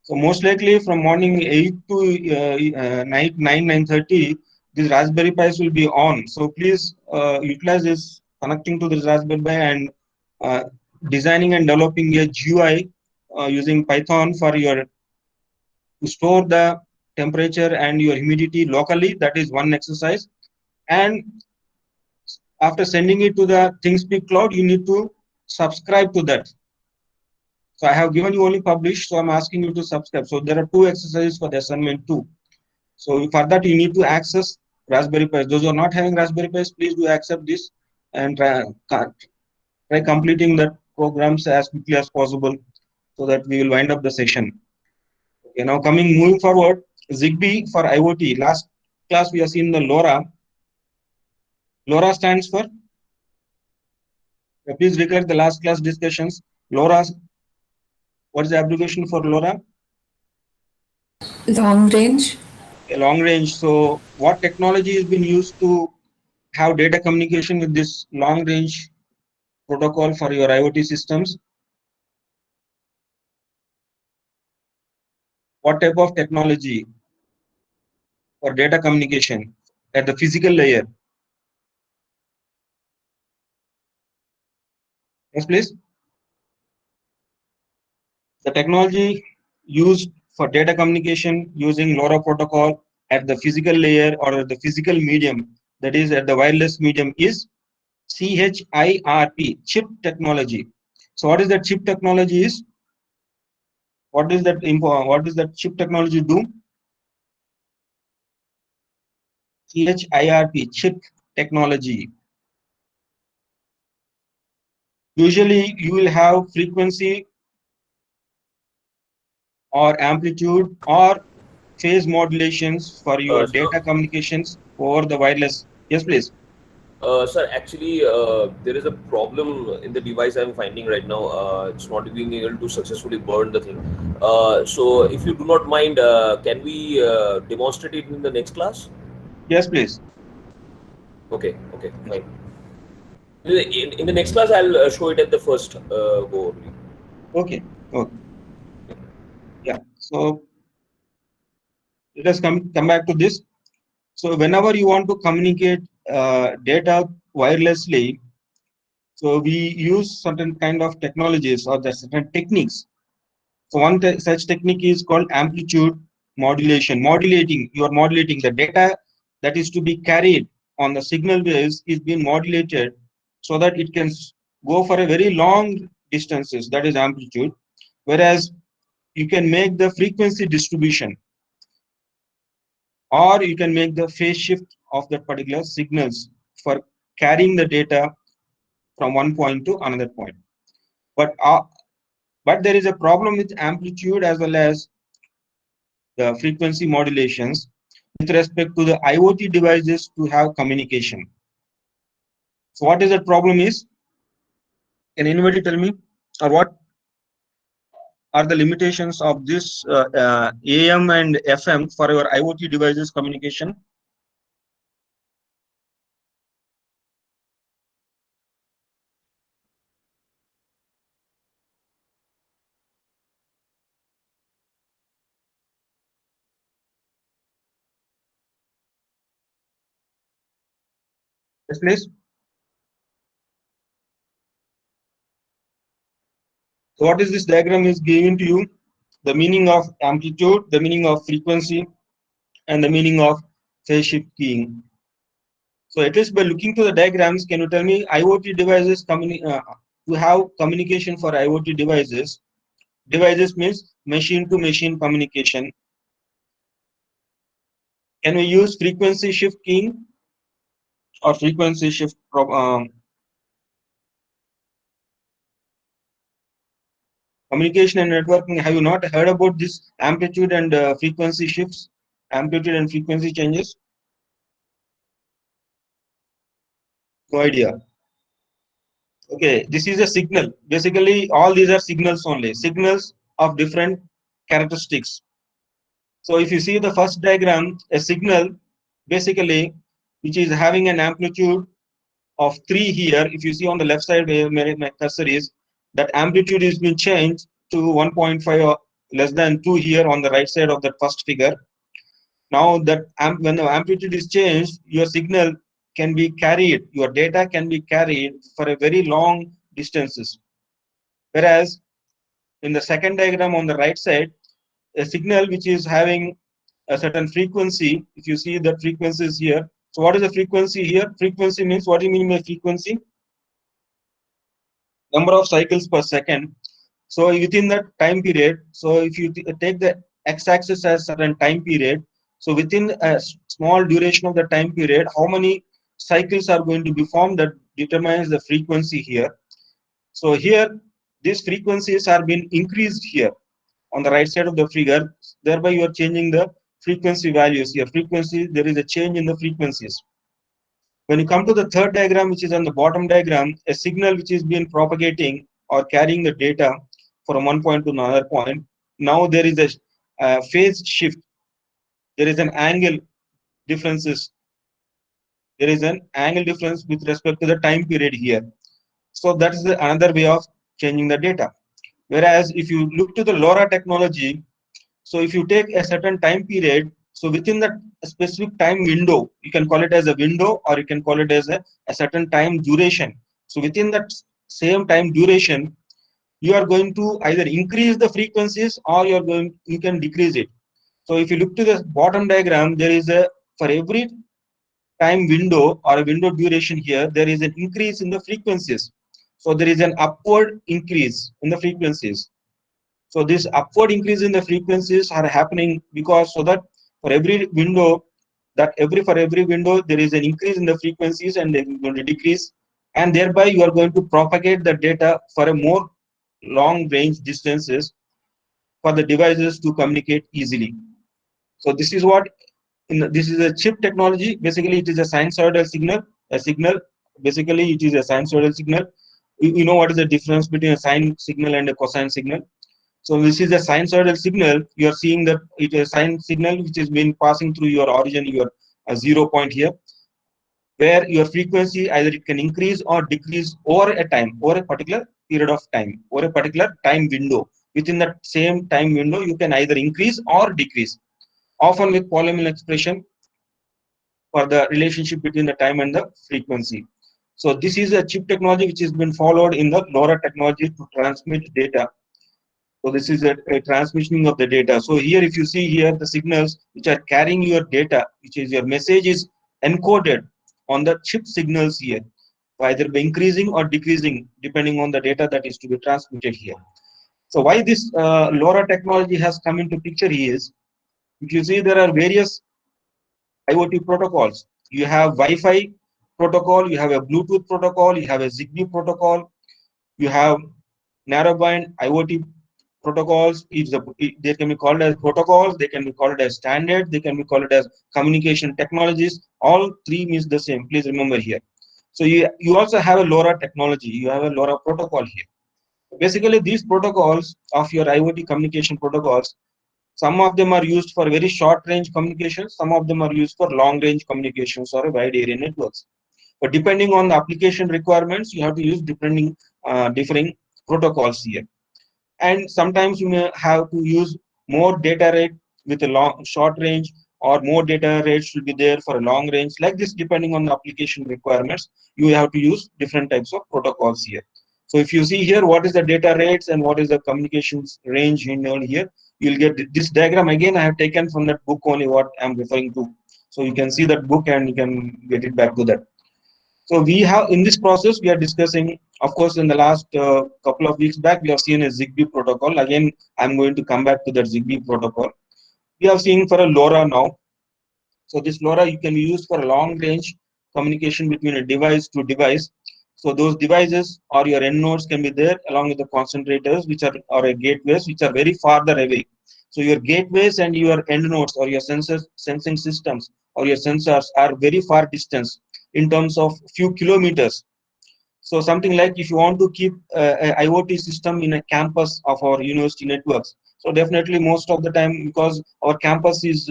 So most likely from morning 8 to night 9:30, this Raspberry Pis will be on. So please utilize this connecting to this Raspberry Pi and uh, designing and developing a GUI using Python for your to store the temperature and your humidity locally. That is one exercise. And after sending it to the ThingSpeak cloud, you need to subscribe to that. So I have given you only publish, so I'm asking you to subscribe. So there are two exercises for the assignment too. So for that, you need to access Raspberry Pi. Those who are not having Raspberry Pis, please do accept this and try completing the programs as quickly as possible so that we will wind up the session. Okay, now moving forward, Zigbee for IoT. Last class we have seen the LoRa. LoRa stands for, please recollect the last class discussions. LoRa, what is the abbreviation for LoRa? Long range. A long range. So what technology has been used to have data communication with this long range protocol for your IoT systems? What type of technology for data communication at the physical layer? Yes, please. The technology used for data communication using LoRa protocol at the physical layer or the physical medium, that is at the wireless medium, is CHIRP, chip technology. So what is that chip technology is? What is that chip technology do? CHIRP, chip technology. Usually you will have frequency or amplitude or phase modulations for your data communications over the wireless. Yes, please. Sir, actually, there is a problem in the device I'm finding right now. It's not being able to successfully burn the thing. So, if you do not mind, can we demonstrate it in the next class? Yes, please. Okay, okay, fine. In the next class, I'll show it at the first go only. Okay. Okay. Yeah. So let us come back to this. So whenever you want to communicate data wirelessly, so we use certain kind of technologies or the certain techniques. So one such technique is called amplitude modulation. You are modulating the data that is to be carried on the signal waves is being modulated so that it can go for a very long distances. That is amplitude. Whereas you can make the frequency distribution, or you can make the phase shift of that particular signals for carrying the data from one point to another point. But there is a problem with amplitude as well as the frequency modulations with respect to the IoT devices to have communication. So what is the problem is? Can anybody tell me? Or what are the limitations of this AM and FM for your IoT devices communication? Yes, please. So what is this diagram is giving to you? The meaning of amplitude, the meaning of frequency, and the meaning of phase shift keying. So at least by looking to the diagrams, can you tell me IoT devices to have communication for IoT devices? Devices means machine to machine communication. Can we use frequency shift keying or frequency shift communication and networking? Have you not heard about this amplitude and frequency shifts, amplitude and frequency changes? No idea. Okay, this is a signal. Basically, all these are signals only, signals of different characteristics. So if you see the first diagram, a signal basically which is having an amplitude of 3 here. If you see on the left side where my cursor is, that amplitude is being changed to 1.5 or less than 2 here on the right side of the first figure. Now that when the amplitude is changed, your signal can be carried, your data can be carried for a very long distances. Whereas in the second diagram on the right side, a signal which is having a certain frequency, if you see the frequency is here. So what is the frequency here? Frequency means, what do you mean by frequency? Number of cycles per second. So within that time period, so if you take the x-axis as certain time period, so within a small duration of the time period, how many cycles are going to be formed, that determines the frequency here. So here, these frequencies are being increased here on the right side of the figure. Thereby, you are changing the frequency values here. Frequency, there is a change in the frequencies. When you come to the third diagram, which is on the bottom diagram, a signal which is being propagating or carrying the data from one point to another point. Now there is a phase shift. There is an angle differences. There is an angle difference with respect to the time period here. So that is another way of changing the data. Whereas if you look to the LoRa technology, so if you take a certain time period, so within that specific time window, you can call it as a window or you can call it as a certain time duration. So within that same time duration, you are going to either increase the frequencies or you can decrease it. So if you look to the bottom diagram, there is for every time window or a window duration here, there is an increase in the frequencies. So there is an upward increase in the frequencies. So this upward increase in the frequencies are happening because so that for every window, for every window there is an increase in the frequencies and they are going to decrease, and thereby you are going to propagate the data for a more long range distances for the devices to communicate easily. So this is what this is a chip technology. Basically, it is a sinusoidal signal. A signal, basically, it is a sinusoidal signal. You know what is the difference between a sine signal and a cosine signal? So this is a sinusoidal signal. You are seeing that it is a sine signal which has been passing through your origin, your 0 point here, where your frequency either it can increase or decrease over a time, over a particular period of time, over a particular time window. Within that same time window, you can either increase or decrease, often with polynomial expression for the relationship between the time and the frequency. So this is a chip technology which has been followed in the LoRa technology to transmit data. So this is a transmission of the data. So here, if you see here, the signals which are carrying your data, which is your message, is encoded on the chip signals here, either by increasing or decreasing depending on the data that is to be transmitted here. So why this LoRa technology has come into picture is, if you see, there are various IoT protocols. You have Wi-Fi protocol, you have a Bluetooth protocol, you have a Zigbee protocol, you have narrowband IoT protocols. They can be called as protocols, they can be called as standards, they can be called as communication technologies. All three means the same. Please remember here. So you also have a LoRa technology, you have a LoRa protocol here. Basically, these protocols of your IoT communication protocols, some of them are used for very short range communications, some of them are used for long range communications or wide area networks. But depending on the application requirements, you have to use differing protocols here. And sometimes you may have to use more data rate with a short range, or more data rates should be there for a long range. Like this, depending on the application requirements, you have to use different types of protocols here. So if you see here what is the data rates and what is the communications range in here, you'll get this diagram. Again, I have taken from that book only what I'm referring to. So you can see that book and you can get it back to that. So we have, in this process, we are discussing, of course, in the last couple of weeks back, we have seen a ZigBee protocol. Again, I'm going to come back to that ZigBee protocol. We are seeing for a LoRa now. So this LoRa, you can use for a long range communication between a device to device. So those devices or your end nodes can be there along with the concentrators, which are, or a gateways, which are very farther away. So your gateways and your end nodes or your sensing systems or your sensors are very far distance in terms of few kilometers. So something like if you want to keep a IoT system in a campus of our university networks, so definitely most of the time, because our campus is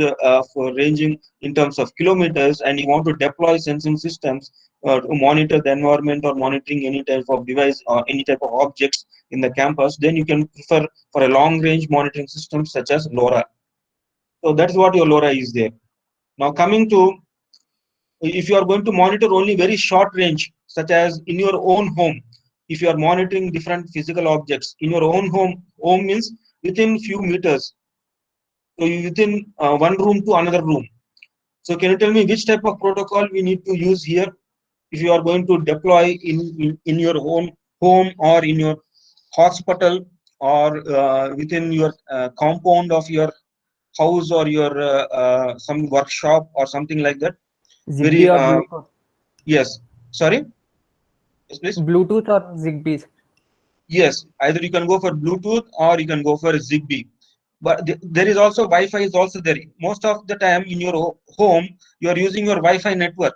for ranging in terms of kilometers, and you want to deploy sensing systems to monitor the environment or monitoring any type of device or any type of objects in the campus, then you can prefer for a long range monitoring system such as LoRa. So that's what your LoRa is there. Now coming to, if you are going to monitor only very short range, such as in your own home, if you are monitoring different physical objects in your own home means within few meters, so within one room to another room. So can you tell me which type of protocol we need to use here if you are going to deploy in your own home or in your hospital or within your compound of your house or your some workshop or something like that? Zigbee Very or Bluetooth? yes, sorry, yes please. Bluetooth or Zigbee? Yes, either you can go for Bluetooth or you can go for Zigbee. But there is also Wi-Fi is also there. Most of the time in your home, you are using your Wi-Fi network.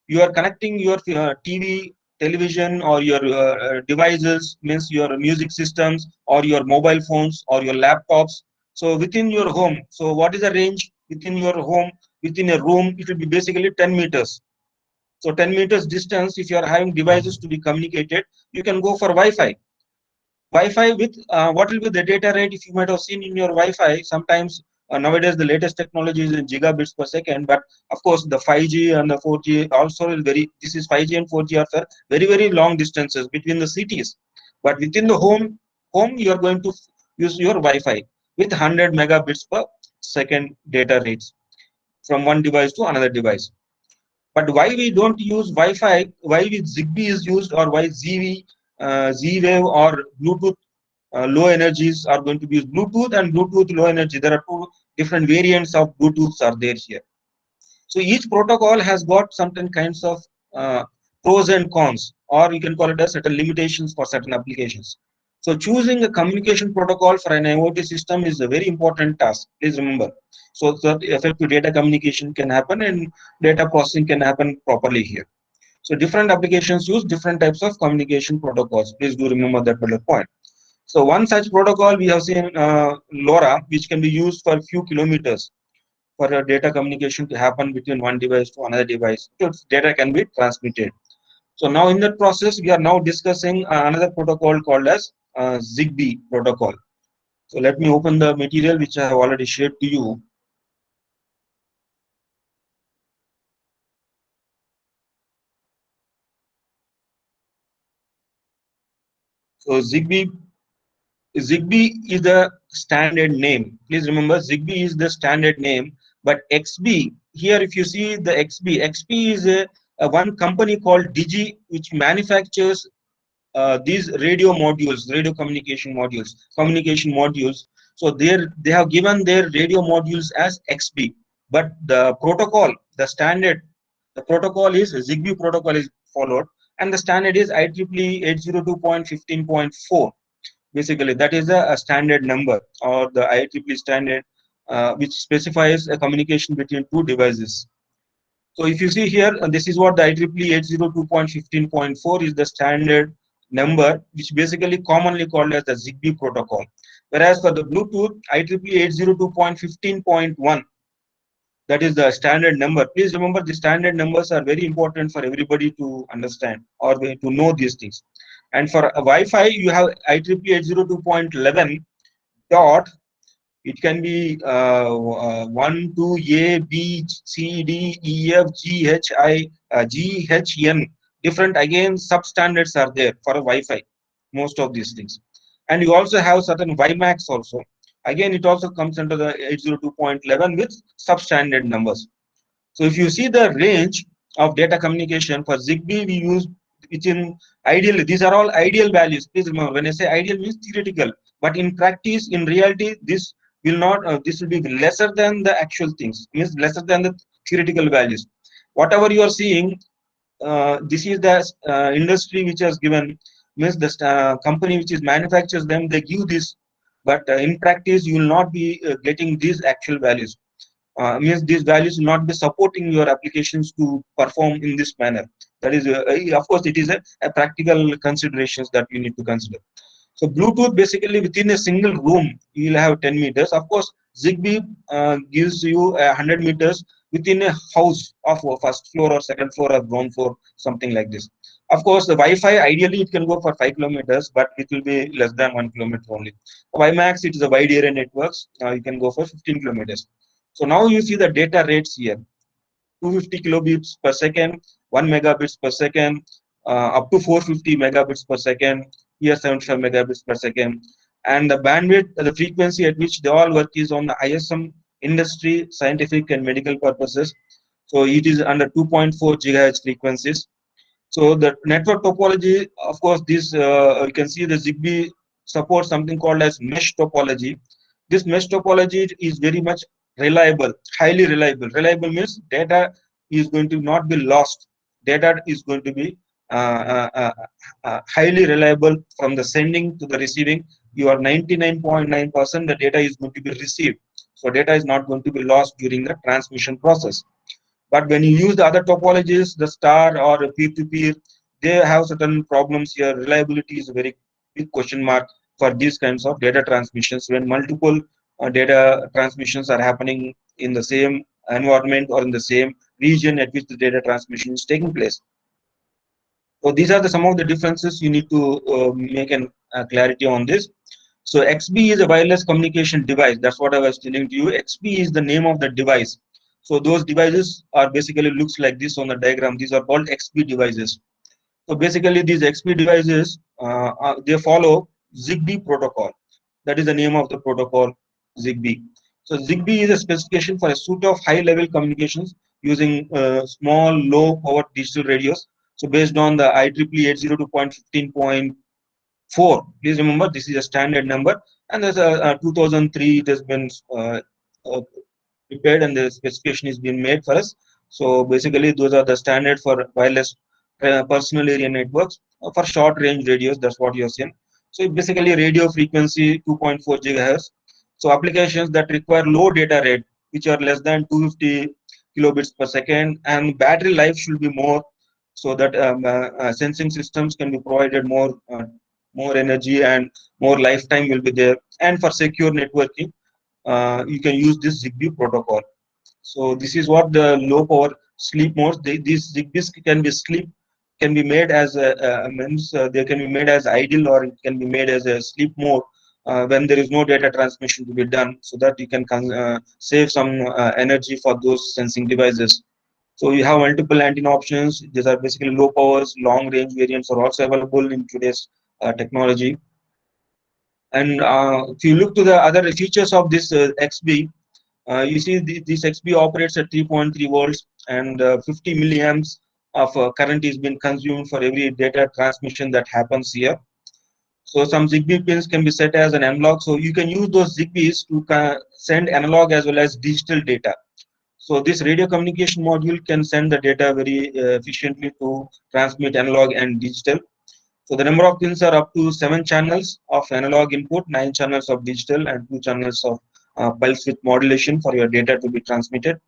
You are connecting your TV, television, or your devices, means your music systems, or your mobile phones, or your laptops. So within your home, so what is the range within your home? Within a room, it will be basically 10 meters. So 10 meters distance, if you are having devices to be communicated, you can go for Wi-Fi. Wi-Fi with what will be the data rate? If you might have seen in your Wi-Fi, sometimes nowadays the latest technology is in gigabits per second, but of course the 5G and the 4G also is very. This is 5G and 4G are for very long distances between the cities, but within the home you are going to use your Wi-Fi with 100 megabits per second data rates from one device to another device. But why we don't use Wi-Fi? Why Zigbee is used, or why Z-Wave or Bluetooth low energies are going to be used? Bluetooth and Bluetooth low energy. There are two different variants of Bluetooths are there here. So each protocol has got certain kinds of pros and cons, or you can call it as certain limitations for certain applications. So choosing a communication protocol for an IoT system is a very important task. Please remember, so that effective data communication can happen and data processing can happen properly here. So different applications use different types of communication protocols. Please do remember that particular point. So one such protocol we have seen LoRa, which can be used for a few kilometers for data communication to happen between one device to another device. So data can be transmitted. So now in that process, we are now discussing another protocol called as Zigbee protocol. So let me open the material which I have already shared to you. So Zigbee is the standard name. Please remember, Zigbee is the standard name, but XB, here if you see the XB is a one company called Digi, which manufactures these radio communication modules. So they have given their radio modules as XB, but the protocol, the protocol is Zigbee protocol is followed, and the standard is IEEE 802.15.4. Basically, that is a standard number, or the IEEE standard, which specifies a communication between two devices. So if you see here, this is what the IEEE 802.15.4 is the standard number, which basically commonly called as the ZigBee protocol. Whereas for the Bluetooth, IEEE 802.15.1, that is the standard number. Please remember, the standard numbers are very important for everybody to understand or to know these things. And for Wi-Fi, you have IEEE 802.11 dot. It can be 1, 2, A, B, C, D, E, F, G, H, I, G, H, N. Different, again, substandards are there for a Wi-Fi, most of these things. And you also have certain WiMAX also. Again, it also comes under the 802.11 with substandard numbers. So if you see the range of data communication for ZigBee, we use within ideal. These are all ideal values. Please remember, when I say ideal means theoretical, but in practice, in reality, this will not. This will be lesser than the actual things. Means lesser than the theoretical values. Whatever you are seeing, this is the industry which has given. Means the company which is manufactures them, they give this, but in practice, you will not be getting these actual values. Means these values will not be supporting your applications to perform in this manner. That is, of course, it is a practical considerations that you need to consider. So Bluetooth, basically within a single room, you will have 10 meters. Of course, ZigBee gives you 100 meters within a house of first floor or second floor or ground floor, something like this. Of course, the Wi-Fi, ideally it can go for 5 kilometers, but it will be less than 1 kilometer only. WiMAX, it is a wide area networks. You can go for 15 kilometers. So now you see the data rates here: 250 kilobits per second, 1 megabits per second, up to 450 megabits per second, here 75 megabits per second. And the bandwidth, the frequency at which they all work is on the ISM industry, scientific and medical purposes. So it is under 2.4 gigahertz frequencies. So the network topology, of course, this you can see the ZigBee supports something called as mesh topology. This mesh topology is very much reliable, highly reliable. Reliable means data is going to not be lost. Data is going to be highly reliable from the sending to the receiving. You are 99.9% the data is going to be received. So data is not going to be lost during the transmission process. But when you use the other topologies, the star or peer-to-peer, they have certain problems here. Reliability is a very big question mark for these kinds of data transmissions when multiple data transmissions are happening in the same environment or in the same region at which the data transmission is taking place. So these are some of the differences you need to make an clarity on this. So XBee is a wireless communication device. That's what I was telling to you. XBee is the name of the device. So those devices are basically looks like this on the diagram. These are called XBee devices. So basically these XBee devices, they follow ZigBee protocol. That is the name of the protocol, ZigBee. So ZigBee is a specification for a suite of high-level communications using small, low-power digital radios. So based on the IEEE 802.15.4, please remember this is a standard number, and there's a 2003 it has been prepared and the specification is being made for us. So basically those are the standard for wireless personal area networks for short range radios. That's what you're seeing. So basically radio frequency 2.4 gigahertz. So applications that require low data rate, which are less than 250 kilobits per second, and battery life should be more, so that sensing systems can be provided more energy and more lifetime will be there. And for secure networking, you can use this ZigBee protocol. So this is what the low power sleep modes. These ZigBees can be made as they can be made as idle, or it can be made as a sleep mode when there is no data transmission to be done, so that you can save some energy for those sensing devices. So you have multiple antenna options. These are basically low powers, long range variants are also available in today's technology. And if you look to the other features of this XBee, you see this XBee operates at 3.3 volts and 50 milliamps of current is being consumed for every data transmission that happens here. So some ZigBee pins can be set as an analog. So you can use those ZigBees to send analog as well as digital data. So this radio communication module can send the data very efficiently to transmit analog and digital. So the number of pins are up to 7 channels of analog input, 9 channels of digital, and 2 channels of pulse width modulation for your data to be transmitted.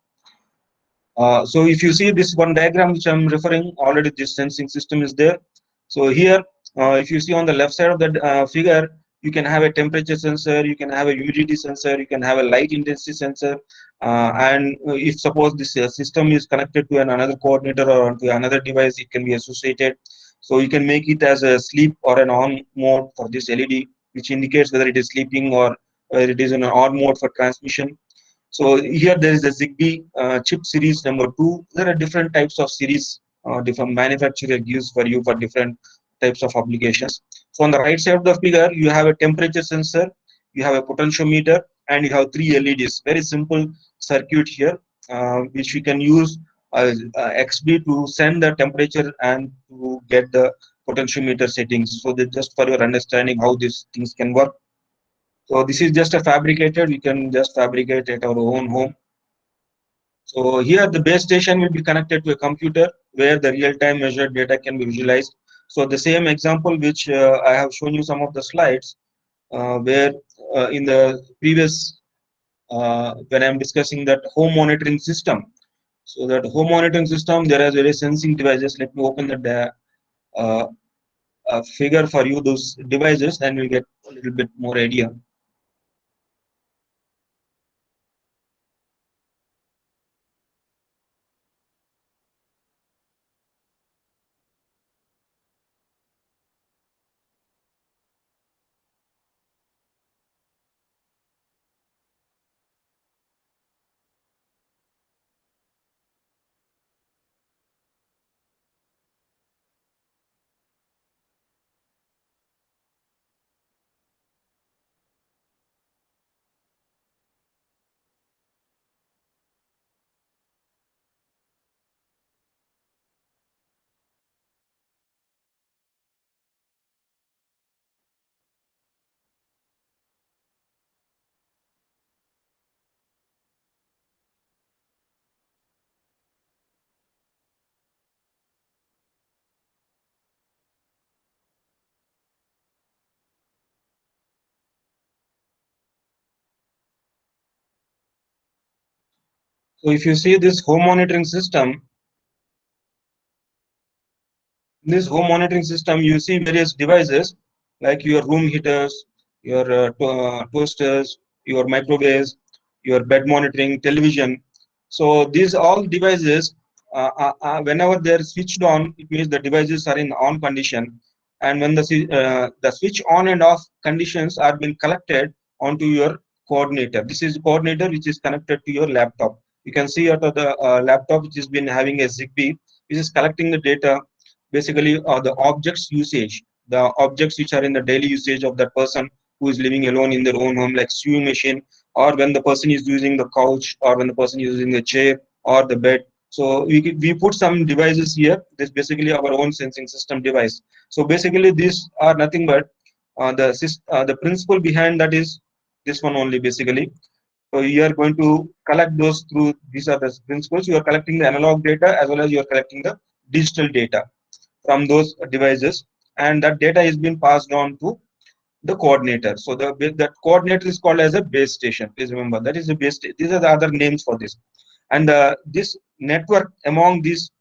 So if you see this one diagram which I'm referring, already this sensing system is there. So here If you see on the left side of the figure, you can have a temperature sensor, you can have a humidity sensor, you can have a light intensity sensor, and if suppose this system is connected to another coordinator or to another device, it can be associated. So you can make it as a sleep or an on mode for this LED, which indicates whether it is sleeping or whether it is in an on mode for transmission. So here there is a Zigbee chip series number 2. There are different types of series, different manufacturer gives for you for different types of applications. So on the right side of the figure, you have a temperature sensor, you have a potentiometer, and you have 3 LEDs. Very simple circuit here, which we can use XB to send the temperature and to get the potentiometer settings. So that just for your understanding how these things can work. So this is just a fabricated, we can just fabricate at our own home. So here the base station will be connected to a computer where the real-time measured data can be visualized. So the same example which I have shown you some of the slides where in the previous when I'm discussing that home monitoring system. So that home monitoring system, there are various sensing devices. Let me open the figure for you, those devices, and we'll get a little bit more idea. So if you see this home monitoring system, in this home monitoring system, you see various devices like your room heaters, your toasters, your microwaves, your bed monitoring, television. So these all devices, whenever they are switched on, it means the devices are in on condition. And when the switch on and off conditions are being collected onto your coordinator. This is coordinator which is connected to your laptop. You can see out of the laptop which has been having a Zigbee, which is collecting the data basically the objects usage, the objects which are in the daily usage of that person who is living alone in their own home, like sewing machine, or when the person is using the couch, or when the person is using the chair or the bed. So we put some devices here. This is basically our own sensing system device. So basically these are nothing but the principle behind that is this one only basically. So you are going to collect those through, these are the principles. You are collecting the analog data as well as you are collecting the digital data from those devices, and that data is being passed on to the coordinator. So that coordinator is called as a base station. Please remember that is a base. These are the other names for this. And this network among these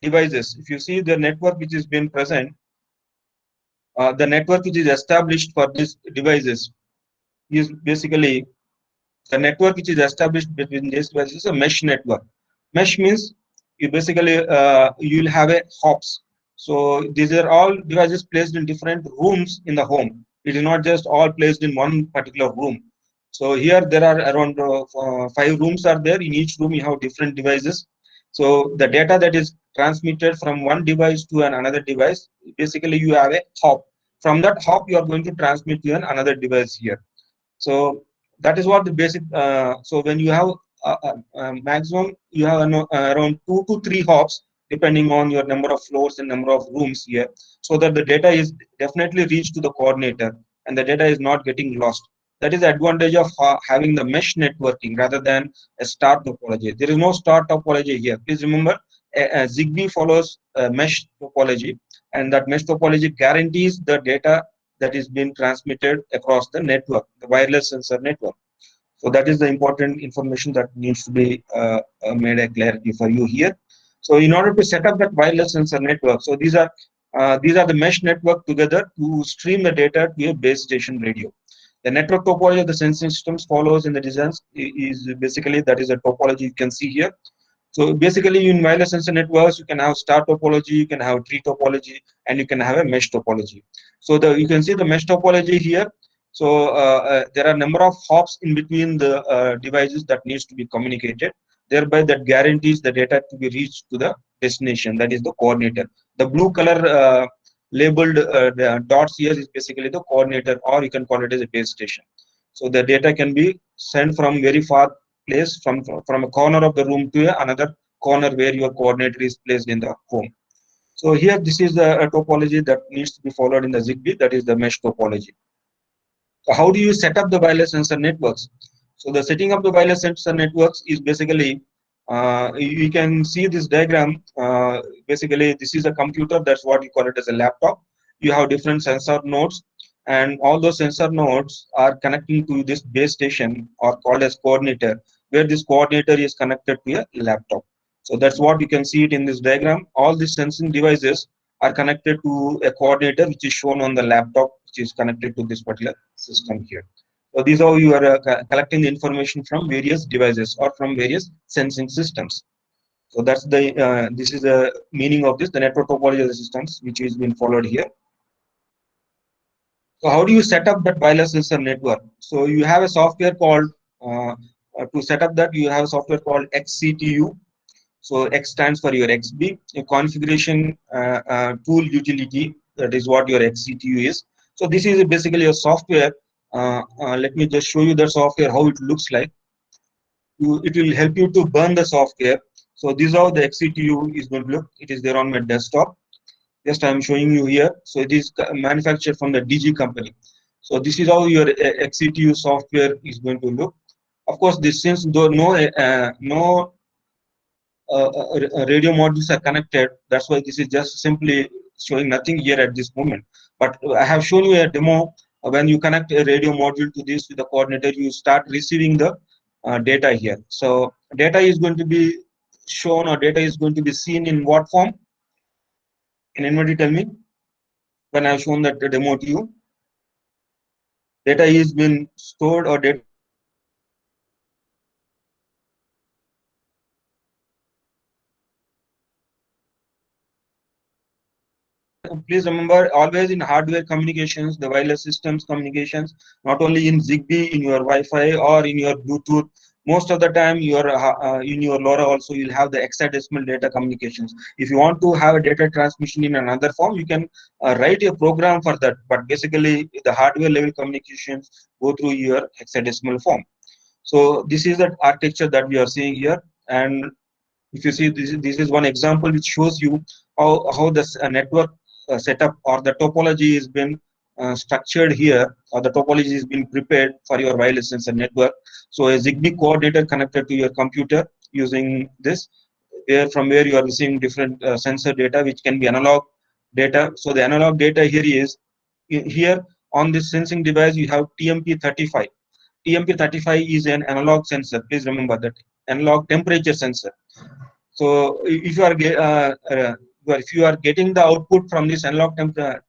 devices, if you see the network which is being present, the network which is established for these devices is basically the network which is established between these devices is a mesh network. Mesh means you basically you'll have a hops. So these are all devices placed in different rooms in the home. It is not just all placed in one particular room. So here there are around 5 rooms are there. In each room you have different devices. So the data that is transmitted from one device to another device, basically you have a hop. From that hop you are going to transmit to another device here. So that is what the basic. So when you have maximum, you have around 2 to 3 hops depending on your number of floors and number of rooms here, so that the data is definitely reached to the coordinator and the data is not getting lost. That is the advantage of having the mesh networking rather than a star topology. There is no star topology here. Please remember, Zigbee follows mesh topology, and that mesh topology guarantees the data that is being transmitted across the network, the wireless sensor network. So that is the important information that needs to be made a clarity for you here. So in order to set up that wireless sensor network, so these are These are the mesh network together to stream the data to a base station radio. The network topology of the sensing systems follows in the designs is basically, that is a topology you can see here. So basically in wireless sensor networks, you can have star topology, you can have tree topology, and you can have a mesh topology. So you can see the mesh topology here. So there are a number of hops in between the devices that needs to be communicated. Thereby that guarantees the data to be reached to the destination, that is the coordinator. The blue color labeled the dots here is basically the coordinator, or you can call it as a base station. So the data can be sent from very far place, from a corner of the room to another corner where your coordinator is placed in the home. So here this is the topology that needs to be followed in the ZigBee, that is the mesh topology. So how do you set up the wireless sensor networks? So the setting up the wireless sensor networks is basically, you can see this diagram. Basically, this is a computer. That's what you call it as a laptop. You have different sensor nodes, and all those sensor nodes are connecting to this base station, or called as coordinator, where this coordinator is connected to a laptop. So that's what you can see it in this diagram. All these sensing devices are connected to a coordinator, which is shown on the laptop, which is connected to this particular system here. So these are how you are collecting the information from various devices or from various sensing systems. So that's the this is the meaning of this, the network topology of the systems, which is being followed here. So how do you set up that wireless sensor network? So you have a software called to set up that, you have a software called XCTU. So X stands for your XB, a configuration tool utility. That is what your XCTU is. So this is basically a software. Let me just show you the software, how it looks like. It will help you to burn the software. So this is how the XCTU is going to look. It is there on my desktop. Just I'm showing you here. So it is manufactured from the DG company. So this is how your XCTU software is going to look. Of course, this, since though no radio modules are connected, that's why this is just simply showing nothing here at this moment. But I have shown you a demo. When you connect a radio module to this with the coordinator, you start receiving the data here. So data is going to be shown, or data is going to be seen in what form? Can anybody tell me? When I have shown that the demo to you, data is been stored, or data. Please remember, always in hardware communications, the wireless systems communications, not only in ZigBee, in your Wi-Fi or in your Bluetooth, most of the time in your LoRa also you'll have the hexadecimal data communications. If you want to have a data transmission in another form, you can write a program for that. But basically, the hardware level communications go through your hexadecimal form. So this is the architecture that we are seeing here. And if you see, this is one example which shows you how this network setup, or the topology has been structured here, or the topology has been prepared for your wireless sensor network. So a ZigBee coordinator connected to your computer using this, from where you are receiving different sensor data, which can be analog data. So the analog data here is, here on this sensing device you have TMP35. TMP35 is an analog sensor. Please remember that, analog temperature sensor. So if you are getting the output from this analog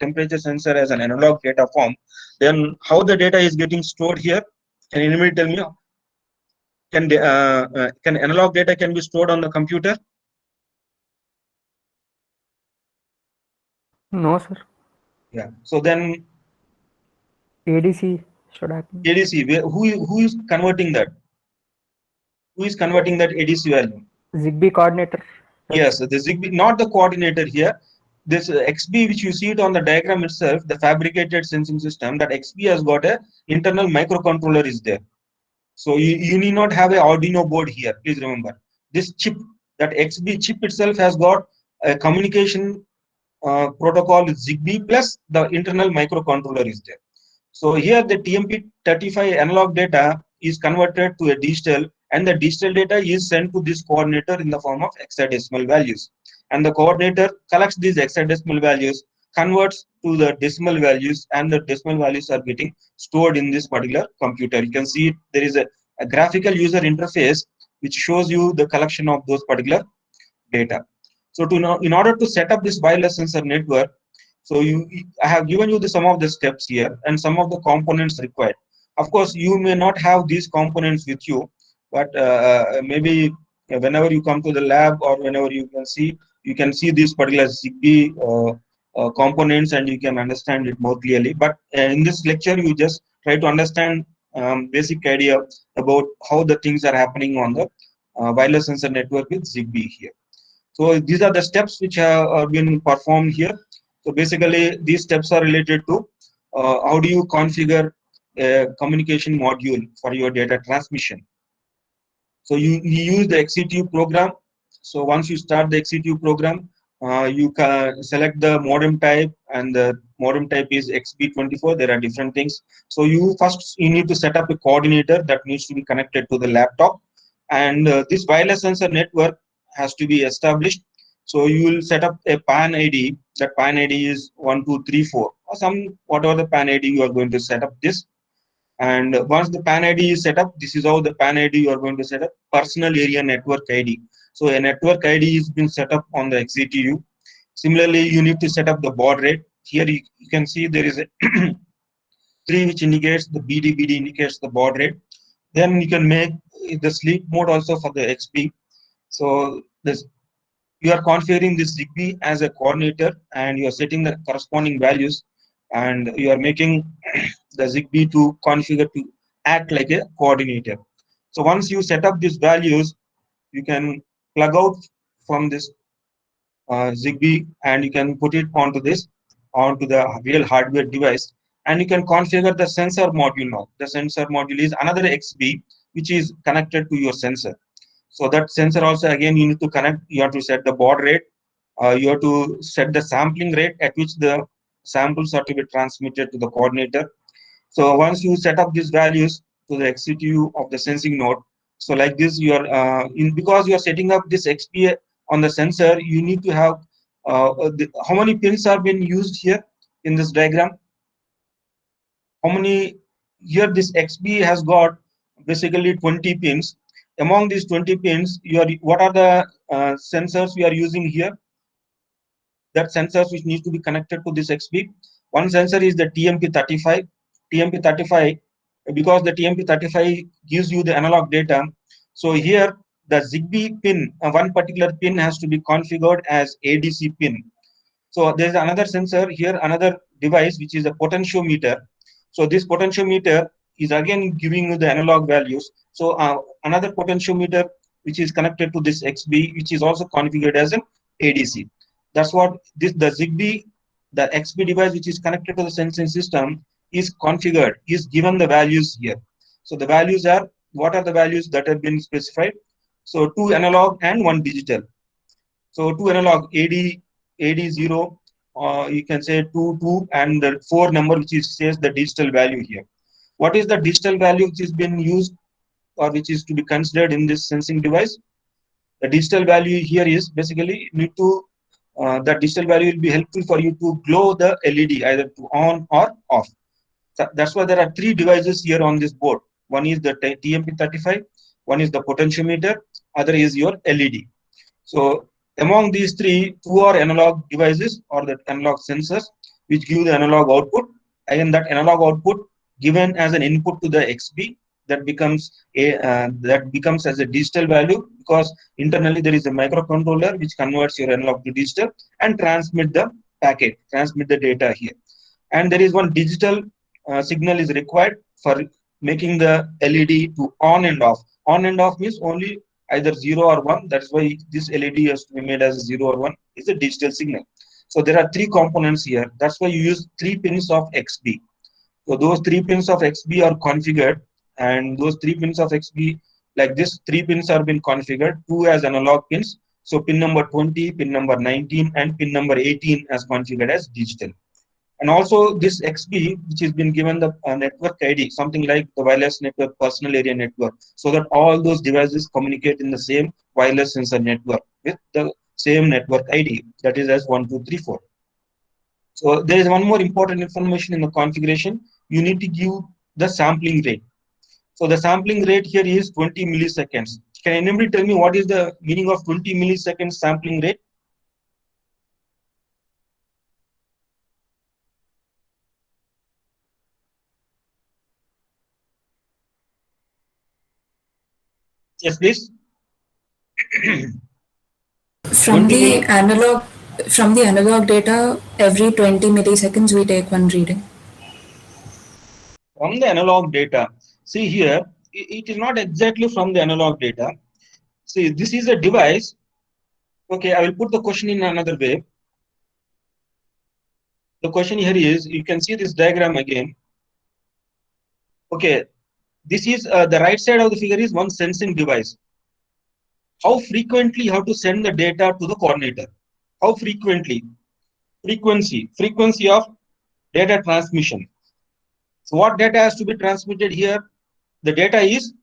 temperature sensor as an analog data form, then how the data is getting stored here? Can anybody tell me? Can analog data can be stored on the computer? No, sir. Yeah. So then ADC should happen. ADC, who is converting that? Who is converting that ADC value? ZigBee coordinator. Yes, the ZigBee, not the coordinator here. This XB, which you see it on the diagram itself, the fabricated sensing system, that XB has got a internal microcontroller is there. So you need not have an Arduino board here. Please remember, this chip, that XB chip itself has got a communication protocol with ZigBee plus the internal microcontroller is there. So here the TMP35 analog data is converted to a digital, and the digital data is sent to this coordinator in the form of hexadecimal values. And the coordinator collects these hexadecimal values, converts to the decimal values, and the decimal values are getting stored in this particular computer. You can see there is a graphical user interface which shows you the collection of those particular data. So in order to set up this wireless sensor network, So I have given you some of the steps here and some of the components required. Of course, you may not have these components with you, but maybe whenever you come to the lab or whenever you can see these particular ZigBee components and you can understand it more clearly. But in this lecture, you just try to understand basic idea about how the things are happening on the wireless sensor network with ZigBee here. So these are the steps which have been performed here. So basically, these steps are related to how do you configure a communication module for your data transmission. So you use the XCTU program. So once you start the XCTU program, you can select the modem type, and the modem type is XB24. There are different things. So you need to set up a coordinator that needs to be connected to the laptop, and this wireless sensor network has to be established. So you will set up a PAN ID. That PAN ID is 1234 or whatever the PAN ID you are going to set up this. And once the PAN ID is set up, this is how the PAN ID you are going to set up: personal area network ID. So a network ID is been set up on the XCTU. Similarly, you need to set up the baud rate. Here you can see there is a 3 which indicates the BD indicates the baud rate. Then you can make the sleep mode also for the XP. So this, you are configuring this ZigBee as a coordinator, and you are setting the corresponding values, and you are making the ZigBee to configure to act like a coordinator. So once you set up these values, you can plug out from this ZigBee, and you can put it onto the real hardware device, and you can configure the sensor module now. The sensor module is another XB which is connected to your sensor. So that sensor also, again, you need to connect. You have to set the baud rate. You have to set the sampling rate at which the samples are to be transmitted to the coordinator. So once you set up these values to the XCTU of the sensing node, so like this, you are because you are setting up this XP on the sensor, you need to have how many pins are being used here in this diagram. How many here? This XP has got basically 20 pins. Among these 20 pins, what are the sensors we are using here? That sensors which need to be connected to this XP. One sensor is the TMP35. TMP35, because the TMP35 gives you the analog data. So here the ZigBee pin, one particular pin has to be configured as ADC pin. So there is another sensor here, another device which is a potentiometer. So this potentiometer is again giving you the analog values. So another potentiometer which is connected to this XB, which is also configured as an ADC. That's what the ZigBee, the XB device which is connected to the sensing system is configured, is given the values here. So the values are, what are the values that have been specified? So 2 analog and 1 digital. So 2 analog AD0, you can say 2, and the 4 number which says the digital value here. What is the digital value which is being used or which is to be considered in this sensing device? The digital value here is basically need to that digital value will be helpful for you to glow the LED either to on or off. So that's why there are 3 devices here on this board. One is the TMP35, one is the potentiometer, other is your LED. So among these 3, 2 are analog devices or the analog sensors which give the analog output. Again, that analog output given as an input to the XB, that becomes as a digital value, because internally there is a microcontroller which converts your analog to digital and transmit the packet, transmit the data here. And there is one digital signal is required for making the LED to on and off. On and off means only either 0 or 1. That's why this LED has to be made as 0 or 1. It's a digital signal. So there are 3 components here. That's why you use 3 pins of XB. So those 3 pins of XB are configured, and those 3 pins of XB, like this, 3 pins are been configured, 2 as analog pins. So pin number 20, pin number 19, and pin number 18 as configured as digital. And also this XB, which has been given the network ID, something like the wireless network personal area network, so that all those devices communicate in the same wireless sensor network with the same network ID, that is as 1234. So there is one more important information in the configuration. You need to give the sampling rate. So the sampling rate here is 20 milliseconds. Can anybody tell me what is the meaning of 20 milliseconds sampling rate? Yes, please. From 20 the minutes. analog, from the analog data, every 20 milliseconds we take one reading. From the analog data. See here, it is not exactly from the analog data. See, this is a device. Okay, I will put the question in another way. The question here is, you can see this diagram again. Okay, this is the right side of the figure is one sensing device. How frequently you have to send the data to the coordinator? How frequently? Frequency of data transmission. So what data has to be transmitted here? The data is,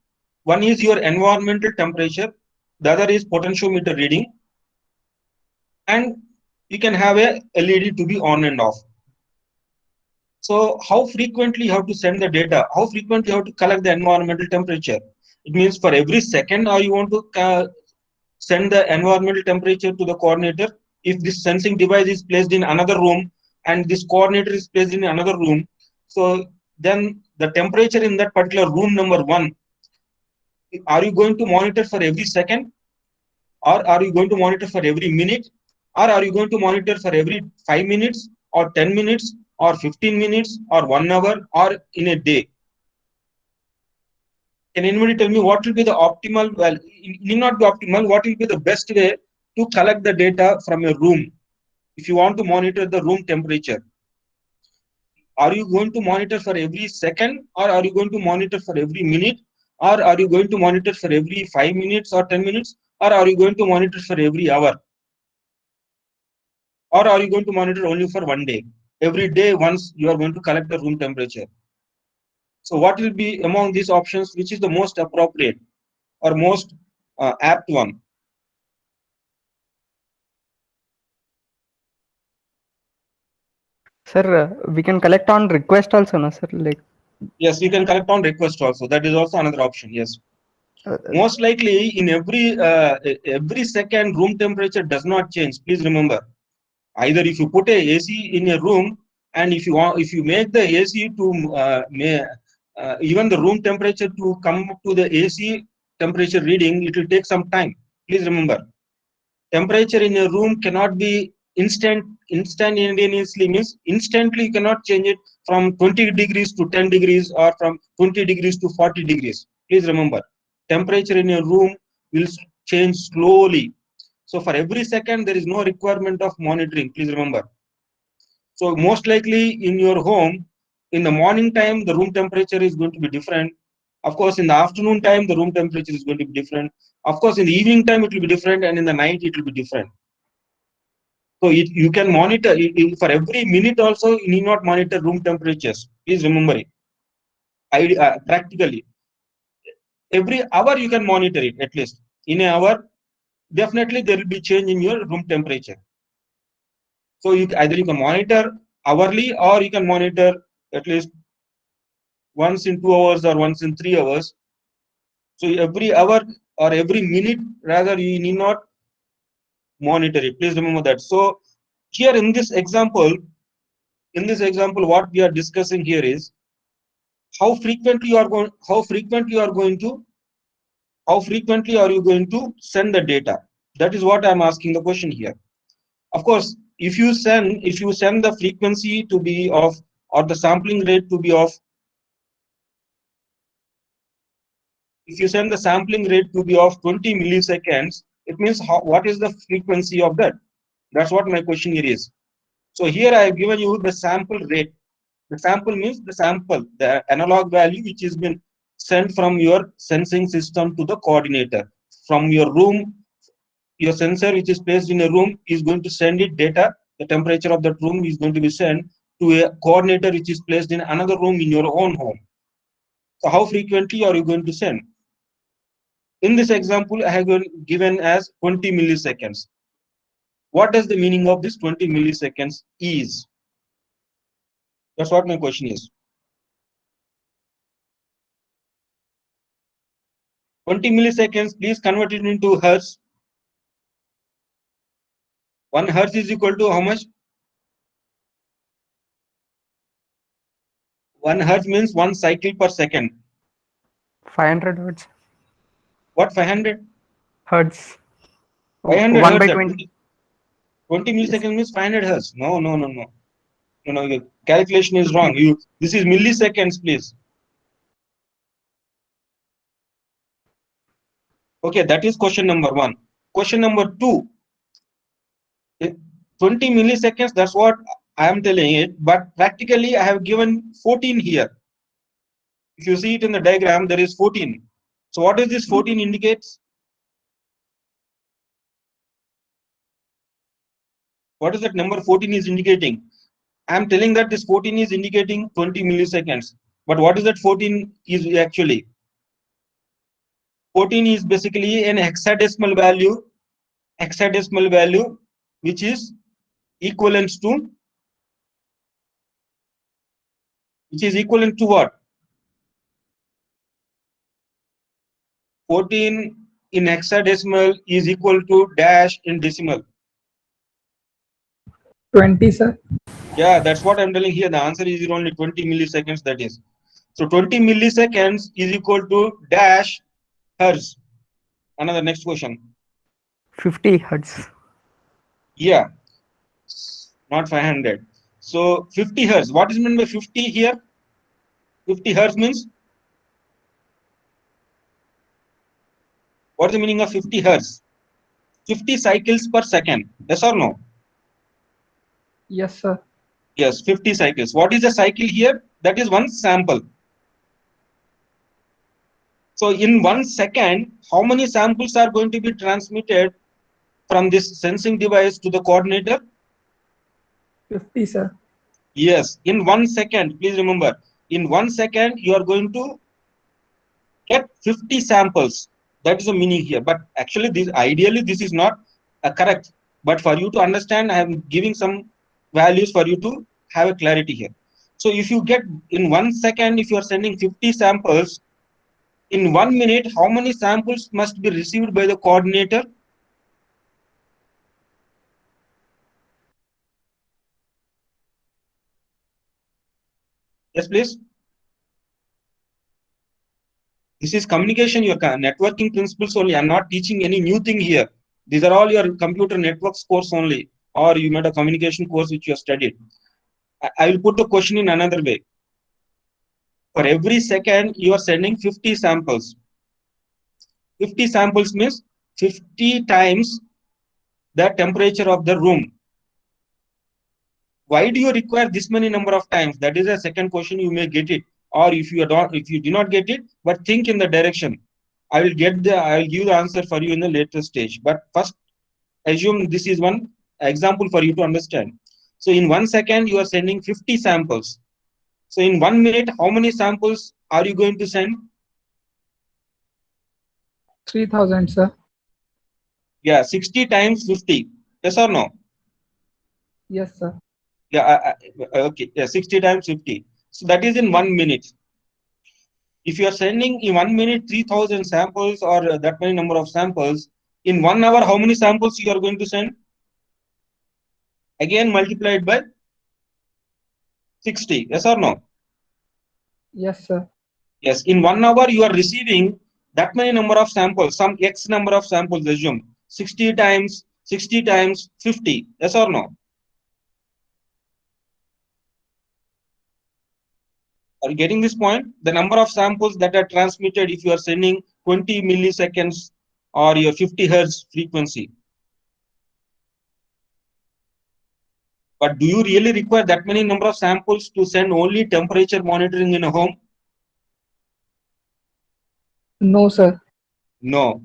one is your environmental temperature, the other is potentiometer reading, and you can have a LED to be on and off. So how frequently you have to send the data? How frequently you have to collect the environmental temperature? It means for every second, or you want to send the environmental temperature to the coordinator. If this sensing device is placed in another room and this coordinator is placed in another room, so then the temperature in that particular room number 1, are you going to monitor for every second, or are you going to monitor for every minute, or are you going to monitor for every 5 minutes or 10 minutes or 15 minutes or 1 hour or in a day? Can anybody tell me what will be the optimal? Well, it need not be optimal. What will be the best way to collect the data from a room if you want to monitor the room temperature? Are you going to monitor for every second, or are you going to monitor for every minute, or are you going to monitor for every 5 minutes or 10 minutes, or are you going to monitor for every hour, or are you going to monitor only for 1 day? Every day once you are going to collect the room temperature. So what will be among these options, which is the most appropriate or most apt one? Sir, we can collect on request also, no, sir? Like, Yes, you can collect on request also. That is also another option. Yes. uh, Most likely in every second room temperature does not change. Please remember, either if you put a AC in a room, and if you make the AC to even the room temperature to come up to the AC temperature reading, it will take some time. Please remember, temperature in a room cannot be instantaneously, means instantly you cannot change it from 20 degrees to 10 degrees or from 20 degrees to 40 degrees. Please remember, temperature in a room will change slowly. So for every second, there is no requirement of monitoring. Please remember. So most likely in your home, in the morning time, the room temperature is going to be different. Of course, in the afternoon time, the room temperature is going to be different. Of course, in the evening time, it will be different, and in the night, it will be different. So you can monitor for every minute also, you need not monitor room temperatures. Please remember it. Practically, every hour you can monitor it at least. In an hour, definitely there will be change in your room temperature. So either you can monitor hourly, or you can monitor at least once in 2 hours or once in 3 hours. So every hour or every minute, rather, you need not monitor it. Please remember that. So here in this example, what we are discussing here is how frequently you are going to send the data. That is what I'm asking the question here. Of course, if you send the frequency to be of, or the sampling rate to be of, if you send the sampling rate to be of 20 milliseconds, it means what is the frequency of that? That's what my question here is. So here I have given you the sample rate. The sample means the analog value which has been sent from your sensing system to the coordinator. From your room, your sensor which is placed in a room is going to send it data. The temperature of that room is going to be sent to a coordinator which is placed in another room in your own home. So how frequently are you going to send? In this example, I have given as 20 milliseconds. What does the meaning of this 20 milliseconds is? That's what my question is. 20 milliseconds, please convert it into hertz. 1 hertz is equal to how much? 1 hertz means 1 cycle per second. 500 words. What 500? hertz. 500 1 hertz. by At 20. 20 milliseconds means 500 hertz. No. No, your calculation is wrong. This is milliseconds, please. Okay, that is question number 1. Question number 2. 20 milliseconds, that's what I am telling it, but practically I have given 14 here. If you see it in the diagram, there is 14. So what does this 14 indicates? What is that number 14 is indicating? I am telling that this 14 is indicating 20 milliseconds. But what is that 14 is actually? 14 is basically an hexadecimal value which is equivalent to what? 14 in hexadecimal is equal to dash in decimal. 20, sir. Yeah, that's what I'm telling here. The answer is only 20 milliseconds, that is. So 20 milliseconds is equal to dash hertz. Another next question. 50 hertz. Yeah, not 500. So 50 hertz. What is meant by 50 here? 50 hertz means? What is the meaning of 50 hertz? 50 cycles per second. Yes or no? Yes, sir. Yes, 50 cycles. What is a cycle here? That is one sample. So in 1 second, how many samples are going to be transmitted from this sensing device to the coordinator? 50, sir. Yes, in 1 second, please remember, in 1 second, you are going to get 50 samples. That is the meaning here. But actually, ideally, this is not correct. But for you to understand, I am giving some values for you to have a clarity here. So if you get in 1 second, if you are sending 50 samples, in 1 minute, how many samples must be received by the coordinator? Yes, please. This is communication, your networking principles only. I'm not teaching any new thing here. These are all your computer networks course only, or you made a communication course which you have studied. I will put the question in another way. For every second, you are sending 50 samples. 50 samples means 50 times the temperature of the room. Why do you require this many number of times? That is a second question. You may get it, or if you do not get it, but think in the direction. I will give the answer for you in the later stage. But first, assume this is one example for you to understand. So in 1 second, you are sending 50 samples. So in 1 minute, how many samples are you going to send? 3,000, sir. Yeah, 60 times 50. Yes or no? Yes, sir. Yeah, okay. Yeah, 60 times 50. So that is in 1 minute. If you are sending in 1 minute 3,000 samples or that many number of samples, in 1 hour, how many samples you are going to send? Again, multiplied by 60. Yes or no? Yes, sir. Yes, in 1 hour, you are receiving that many number of samples, some X number of samples, assume 60 times 50. Yes or no? Are you getting this point? The number of samples that are transmitted if you are sending 20 milliseconds or your 50 hertz frequency. But do you really require that many number of samples to send only temperature monitoring in a home? No, sir. No.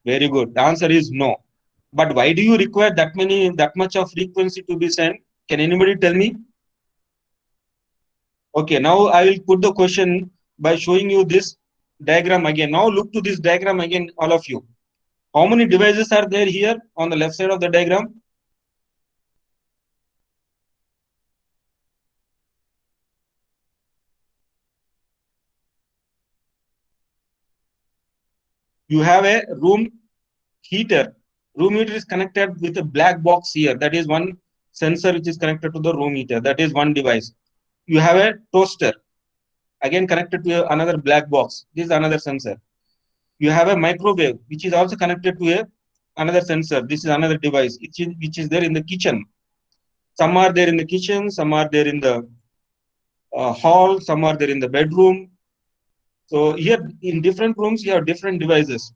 Very good. The answer is no. But why do you require that much of frequency to be sent? Can anybody tell me? Okay, now I will put the question by showing you this diagram again. Now look to this diagram again, all of you. How many devices are there here on the left side of the diagram? You have a room heater. Room heater is connected with a black box here. That is one sensor which is connected to the room heater. That is one device. You have a toaster, again connected to another black box. This is another sensor. You have a microwave, which is also connected to another sensor. This is another device, which is there in the kitchen. Some are there in the kitchen, some are there in the hall, some are there in the bedroom. So here in different rooms, you have different devices.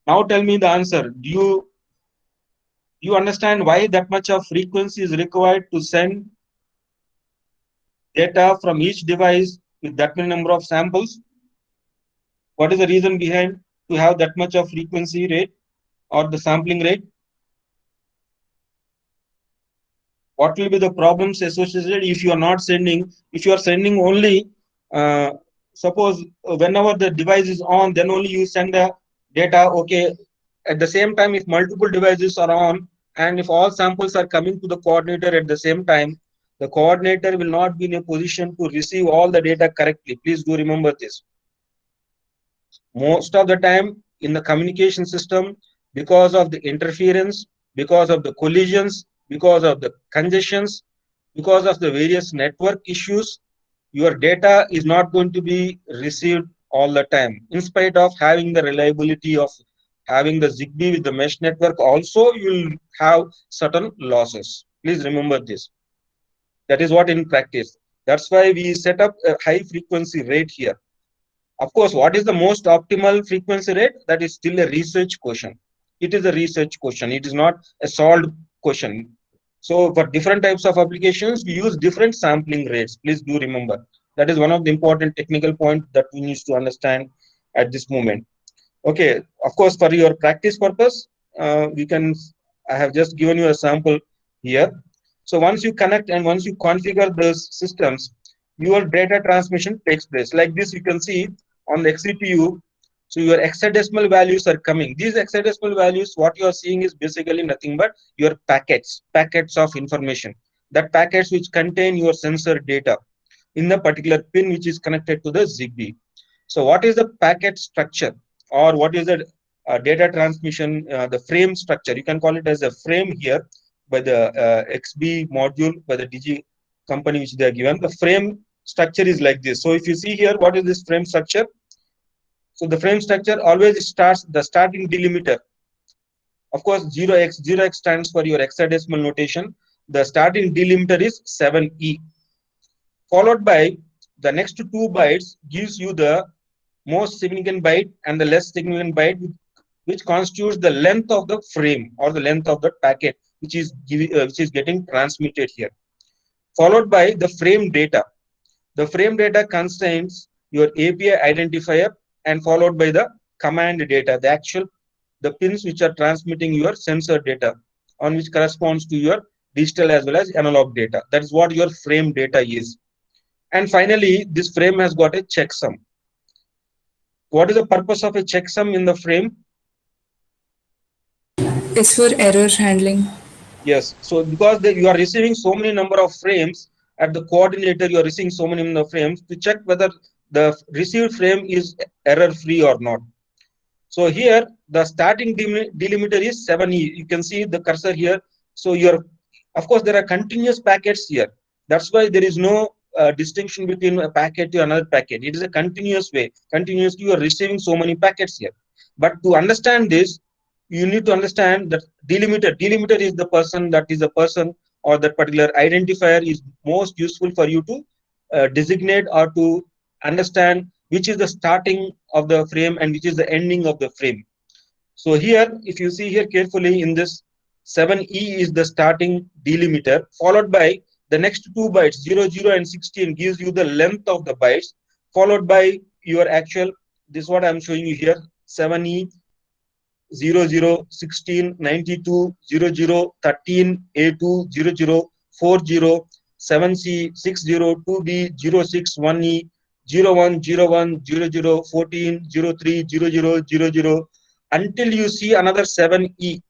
Now tell me the answer. Do you understand why that much of frequency is required to send data from each device with that many number of samples? What is the reason behind to have that much of frequency rate or the sampling rate? What will be the problems associated if you are not sending? If you are sending only, suppose whenever the device is on, then only you send the data. Okay. At the same time, if multiple devices are on, and if all samples are coming to the coordinator at the same time, the coordinator will not be in a position to receive all the data correctly. Please do remember this. Most of the time in the communication system, because of the interference, because of the collisions, because of the congestions, because of the various network issues, your data is not going to be received all the time. In spite of having the reliability of having the Zigbee with the mesh network, also you will have certain losses. Please remember this. That is what in practice. That's why we set up a high frequency rate here. Of course, what is the most optimal frequency rate? That is still a research question. It is a research question. It is not a solved question. So for different types of applications, we use different sampling rates. Please do remember. That is one of the important technical points that we need to understand at this moment. Okay, of course, for your practice purpose, I have just given you a sample here. So once you connect and once you configure those systems, your data transmission takes place. Like this, you can see on the XCTU, so your hexadecimal values are coming. These hexadecimal values, what you are seeing is basically nothing but your packets of information. That packets which contain your sensor data in the particular pin which is connected to the Zigbee. So what is the packet structure, or what is the data transmission, the frame structure? You can call it as a frame here by the XB module by the Digi company which they are given. The frame structure is like this. So if you see here, what is this frame structure? So the frame structure always starts the starting delimiter. Of course, 0x stands for your hexadecimal notation. The starting delimiter is 7E. Followed by the next 2 bytes gives you the most significant byte and the less significant byte, which constitutes the length of the frame or the length of the packet which is getting transmitted here. Followed by the frame data. The frame data contains your API identifier, and followed by the command data, the pins which are transmitting your sensor data, on which corresponds to your digital as well as analog data. That is what your frame data is. And finally, this frame has got a checksum. What is the purpose of a checksum in the frame? It's for error handling. Yes. So because you are receiving so many number of frames at the coordinator, you are receiving so many number of frames to check whether the received frame is error free or not. So here the starting delimiter is 7E. You can see the cursor here. So of course there are continuous packets here. That's why there is no distinction between a packet to another packet. It is a continuous way. Continuously you are receiving so many packets here. But to understand this, you need to understand that delimiter is the person, that is a person, or that particular identifier is most useful for you to designate or to understand which is the starting of the frame and which is the ending of the frame. So here, if you see here carefully in this, 7E is the starting delimiter, followed by the next 2 bytes, 0, 0 and 16 gives you the length of the bytes, followed by your actual, this is what I'm showing you here, 7E, 0, 0, 16, 92, 0, 0, 13, A2, 0, 0, 40, 7C, 60, 2B, 06, 1E, 01, 01, 00, 14, 03, 00, 00, until you see another 7E.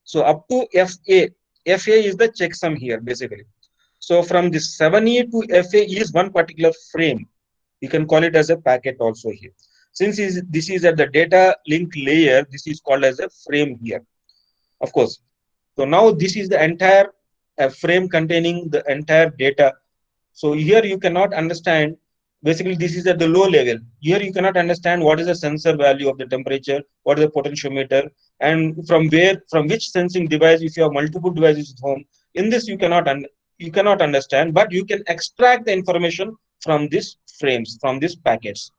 So up to FA. FA is the checksum here basically. So from this 7E to FA is one particular frame. You can call it as a packet also here. Since this is at the data link layer, this is called as a frame here, of course. So now this is the entire frame containing the entire data. So here you cannot understand Basically, this is at the low level. Here you cannot understand what is the sensor value of the temperature, what is the potentiometer, and from which sensing device. If you have multiple devices at home, in this you cannot understand, but you can extract the information from these frames, from these packets.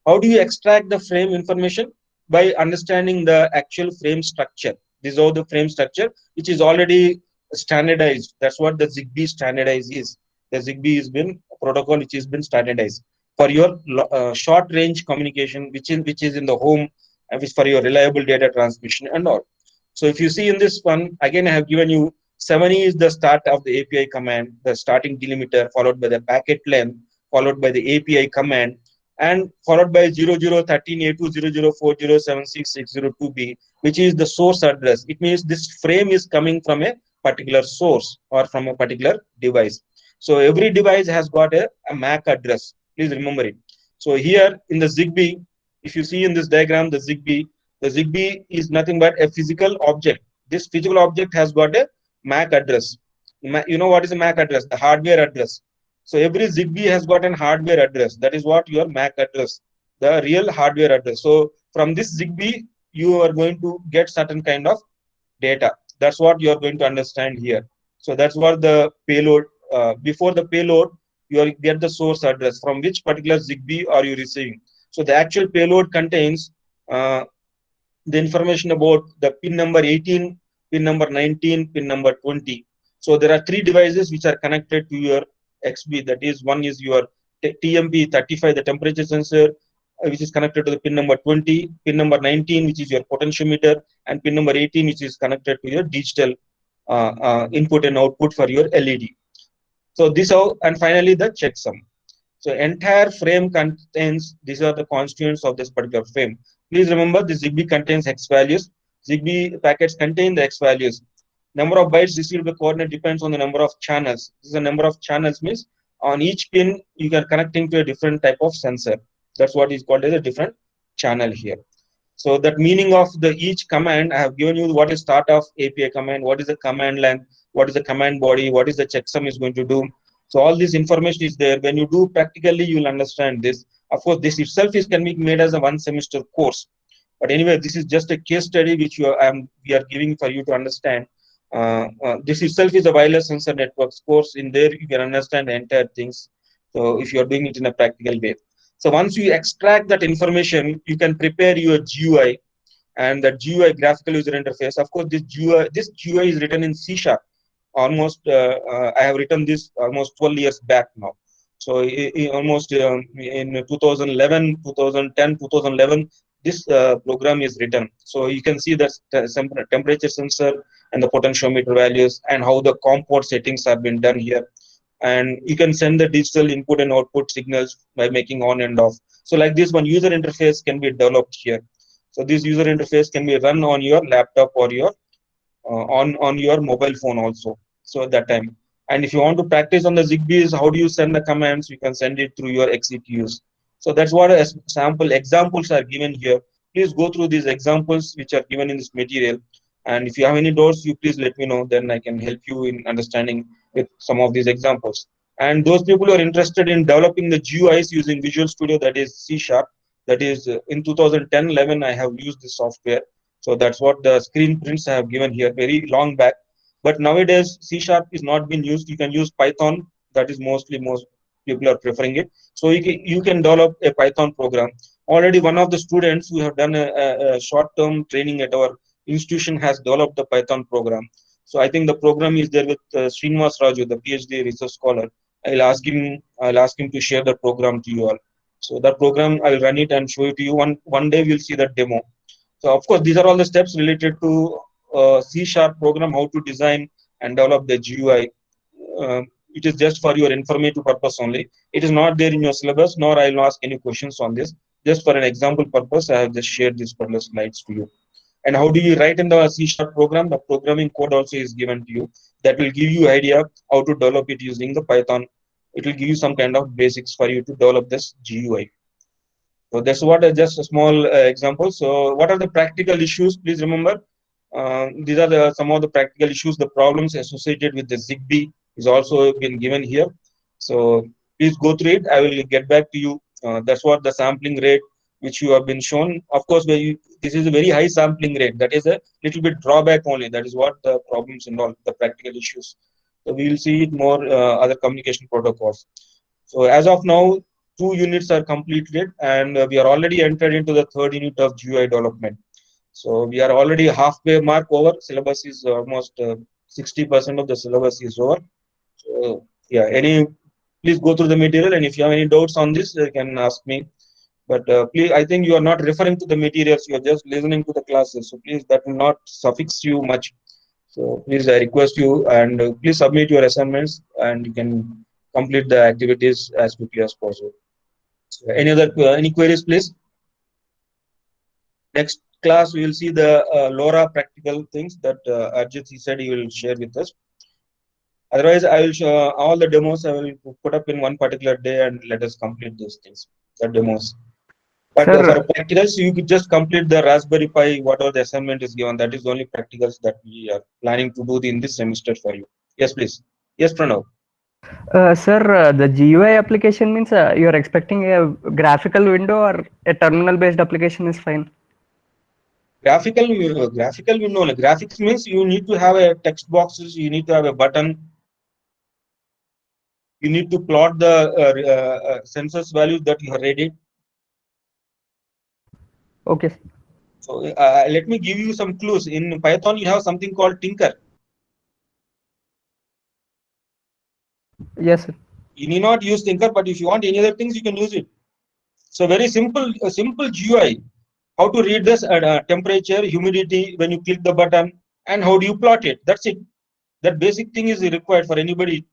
How do you extract the frame information? By understanding the actual frame structure. This is all the frame structure, which is already standardized. That's what the ZigBee standardized is. The ZigBee has been a protocol which has been standardized for your short range communication, which is in the home, and which for your reliable data transmission and all. So if you see in this one, again I have given you 7E is the start of the API command, the starting delimiter, followed by the packet length, followed by the API command, and followed by 0013A2004076602B, which is the source address. It means this frame is coming from a particular source or from a particular device. So every device has got a MAC address. Please remember it. So here in the ZigBee, if you see in this diagram, the ZigBee is nothing but a physical object. This physical object has got a MAC address. You know what is a MAC address? The hardware address. So every ZigBee has got an hardware address. That is what your MAC address, the real hardware address. So from this ZigBee, you are going to get certain kind of data. That's what you are going to understand here. So that's what the payload. Before the payload, you get the source address from which particular ZigBee are you receiving. So the actual payload contains the information about the pin number 18, pin number 19, pin number 20. So there are 3 devices which are connected to your XBee. That is, one is your TMP35, the temperature sensor, which is connected to the pin number 20, pin number 19, which is your potentiometer, and pin number 18, which is connected to your digital input and output for your LED. So this how, and finally the checksum. So entire frame contains, these are the constituents of this particular frame. Please remember, the ZigBee contains hex values. ZigBee packets contain the hex values. Number of bytes received by coordinate depends on the number of channels. This is the number of channels, means on each pin you are connecting to a different type of sensor. That's what is called as a different channel here. So that meaning of the each command, I have given you what is start of API command, what is the command length, what is the command body, what is the checksum is going to do. So all this information is there. When you do practically, you will understand this. Of course, this itself can be made as a 1 semester course. But anyway, this is just a case study which we are giving for you to understand. This itself is a wireless sensor networks course. In there, you can understand the entire things. So if you are doing it in a practical way. So once you extract that information, you can prepare your GUI, and that GUI, graphical user interface. Of course, this GUI is written in C#. Almost, I have written this almost 12 years back now. So almost in 2011, 2010, 2011, this program is written. So you can see the temperature sensor and the potentiometer values and how the COM port settings have been done here. And you can send the digital input and output signals by making on and off. So like this, one user interface can be developed here. So this user interface can be run on your laptop or your on your mobile phone also. So at that time, and if you want to practice on the ZigBees, how do you send the commands? You can send it through your XCTUs. So that's what sample examples are given here. Please go through these examples which are given in this material. And if you have any doubts, you please let me know. Then I can help you in understanding with some of these examples. And those people who are interested in developing the GUIs using Visual Studio, that is C#, that is in 2010-11, I have used this software. So that's what the screen prints I have given here very long back. But nowadays, C# is not being used. You can use Python. That is most people are preferring it. So you can develop a Python program. Already one of the students who have done a short-term training at our institution has developed the Python program. So I think the program is there with Srinivas Raju, the PhD research scholar. I'll ask him to share the program to you all. So that program, I'll run it and show it to you. One day we'll see that demo. So of course, these are all the steps related to C# program, how to design and develop the GUI. It is just for your informative purpose only. It is not there in your syllabus, nor I will ask any questions on this. Just for an example purpose, I have just shared these particular slides to you. And how do you write in the C# program? The programming code also is given to you. That will give you idea how to develop it using the Python. It will give you some kind of basics for you to develop this GUI. So that's what just a small example. So what are the practical issues? Please remember, these are some of the practical issues. The problems associated with the ZigBee is also been given here. So Please go through it. I will get back to you. That's what the sampling rate which you have been shown. Of course, this is a very high sampling rate. That is a little bit drawback only. That is what the problems involve, the practical issues. So we will see it more other communication protocols. So as of now, 2 units are completed, and we are already entered into the 3rd unit of GUI development. So we are already halfway mark over. Syllabus is almost 60% of the syllabus is over. So yeah, please go through the material, and if you have any doubts on this, you can ask me. But please, I think you are not referring to the materials, you are just listening to the classes. So please, that will not suffix you much. So please, I request you, and please submit your assignments, and you can complete the activities as quickly as possible. Any queries, please? Next class, we will see the LoRa practical things that Arjit, he said he will share with us. Otherwise, I will show all the demos. I will put up in one particular day, and let us complete those things, the demos. But Sir, for practicals, you could just complete the Raspberry Pi, whatever the assignment is given. That is the only practicals that we are planning to do in this semester for you. Yes, please. Yes, Pranav. sir, the GUI application means you are expecting a graphical window or a terminal-based application is fine. Graphical window. Graphics means you need to have a text boxes. You need to have a button. You need to plot the census values that you have read. Okay. So let me give you some clues. In Python, you have something called Tinker. Yes, sir. You need not use Tinker, but if you want any other things, you can use it. So very simple, a simple GUI. How to read this temperature, humidity when you click the button, and how do you plot it? That's it. That basic thing is required for anybody.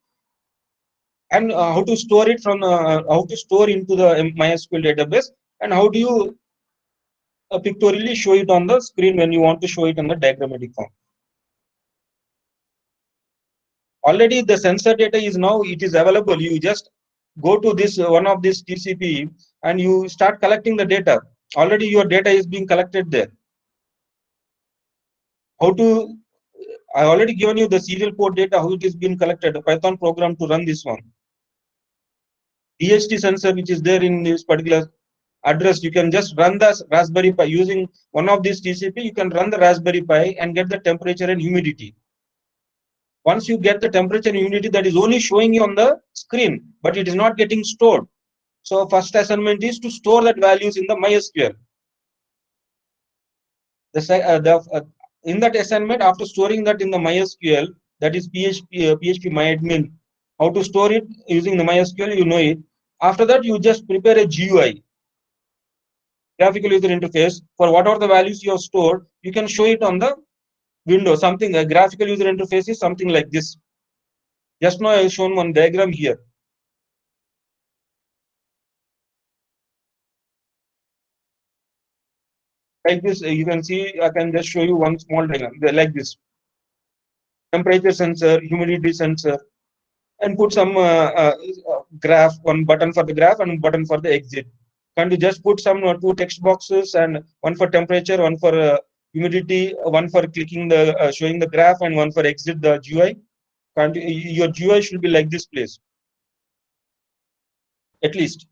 And how to store it from how to store into the MySQL database, and how do you pictorially show it on the screen when you want to show it in the diagrammatic form. Already the sensor data is now it is available. You just go to this one of this TCP and you start collecting the data. Already your data is being collected there. I already given you the serial port data, how it is being collected, a Python program to run this one. DHT sensor which is there in this particular address, you can just run the Raspberry Pi using one of these TCP. You can run the Raspberry Pi and get the temperature and humidity. Once you get the temperature and humidity, that is only showing you on the screen, but it is not getting stored. So first assignment is to store that values in the MySQL. In that assignment, after storing that in the MySQL, that is phpMyAdmin, how to store it using the MySQL, you know it. After that, you just prepare a GUI, graphical user interface, for whatever the values you have stored. You can show it on the window. Something, a graphical user interface is something like this. Just now I have shown one diagram here. Like this, you can see, I can just show you one small diagram like this. Temperature sensor, humidity sensor, and put some graph, one button for the graph and button for the exit. Can you just put some 2 text boxes, and one for temperature, one for humidity, one for clicking the showing the graph, and one for exit the GUI? Your GUI should be like this place, at least.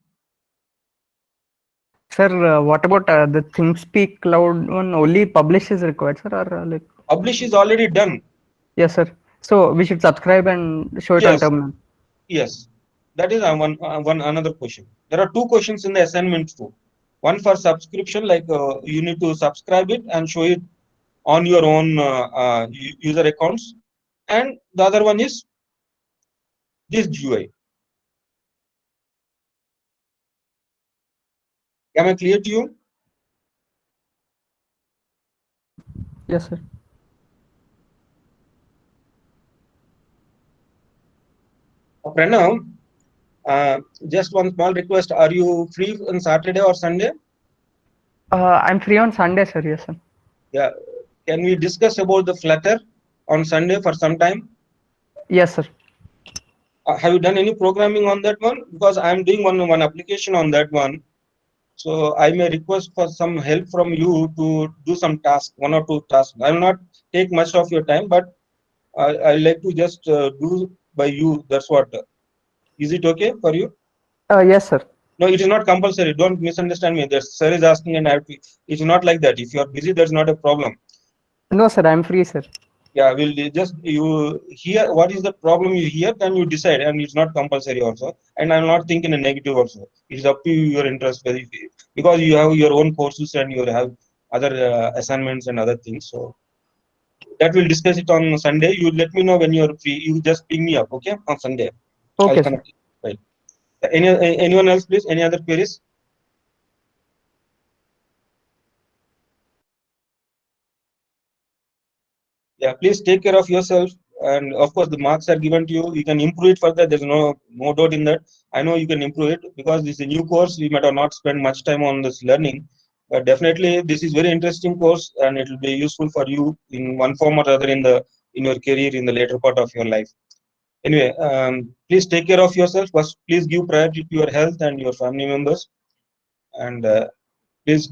Sir, what about the ThinkSpeak Cloud one? Only publish is required, sir, or like? Publish is already done. Yes, sir. So we should subscribe and show it on terminal. Yes, that is one another question. There are 2 questions in the assignment too. One for subscription, like you need to subscribe it and show it on your own user accounts, and the other one is this GUI. Am I clear to you? Yes, sir. Pranav, just one small request. Are you free on Saturday or Sunday? I'm free on Sunday, sir. Yes, sir. Yeah. Can we discuss about the Flutter on Sunday for some time? Yes, sir. Have you done any programming on that one? Because I'm doing one application on that one. So I may request for some help from you to do some tasks, 1 or 2 tasks. I will not take much of your time, but I like to just do by you. That's what. Is it okay for you? Yes, sir. No, it is not compulsory. Don't misunderstand me. The sir is asking and I have to, it's not like that. If you are busy, that's not a problem. No, sir, I'm free, sir. Yeah, we'll just, you hear what is the problem you hear, then you decide, and it's not compulsory also. And I'm not thinking a negative also. It's up to you, your interest, because you have your own courses and you have other assignments and other things. So that we'll discuss it on Sunday. You let me know when you're free. You just ping me up, okay, on Sunday. Okay, I'll sir. connect. Right. Anyone else, please? Any other queries? Yeah, please take care of yourself. And of course, the marks are given to you. You can improve it further. There's no doubt in that. I know you can improve it because this is a new course. We might have not spent much time on this learning, but definitely this is very interesting course, and it will be useful for you in one form or other in your career in the later part of your life. Anyway, please take care of yourself. First, please give priority to your health and your family members, and please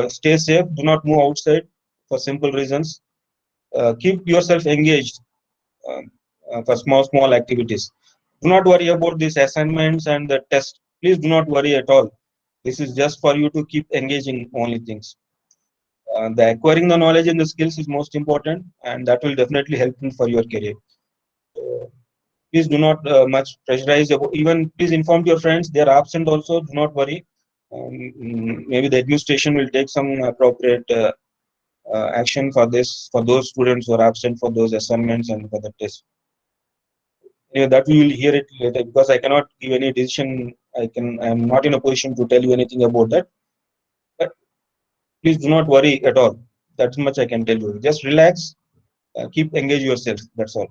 stay safe. Do not move outside for simple reasons. Keep yourself engaged for small activities. Do not worry about these assignments and the test. Please do not worry at all. This is just for you to keep engaging only things. The acquiring the knowledge and the skills is most important, and that will definitely help you for your career. Please do not much pressurize about, even please inform your friends they are absent also. Do not worry. Maybe the administration will take some appropriate action for this, for those students who are absent for those assignments and for the test. Yeah, that we will hear it later, because I cannot give any decision. I'm not in a position to tell you anything about that. But please do not worry at all. That much I can tell you. Just relax, keep engage yourself. That's all,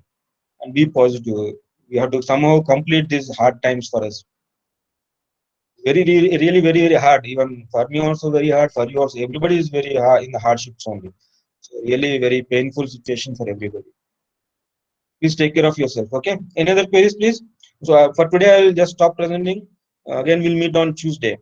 and be positive. We have to somehow complete these hard times for us. Really, very hard. Even for me also very hard. For you also, everybody is very hard in the hardships only. So really, very painful situation for everybody. Please take care of yourself. Okay. Any other queries, please? So for today, I will just stop presenting. Again, we'll meet on Tuesday.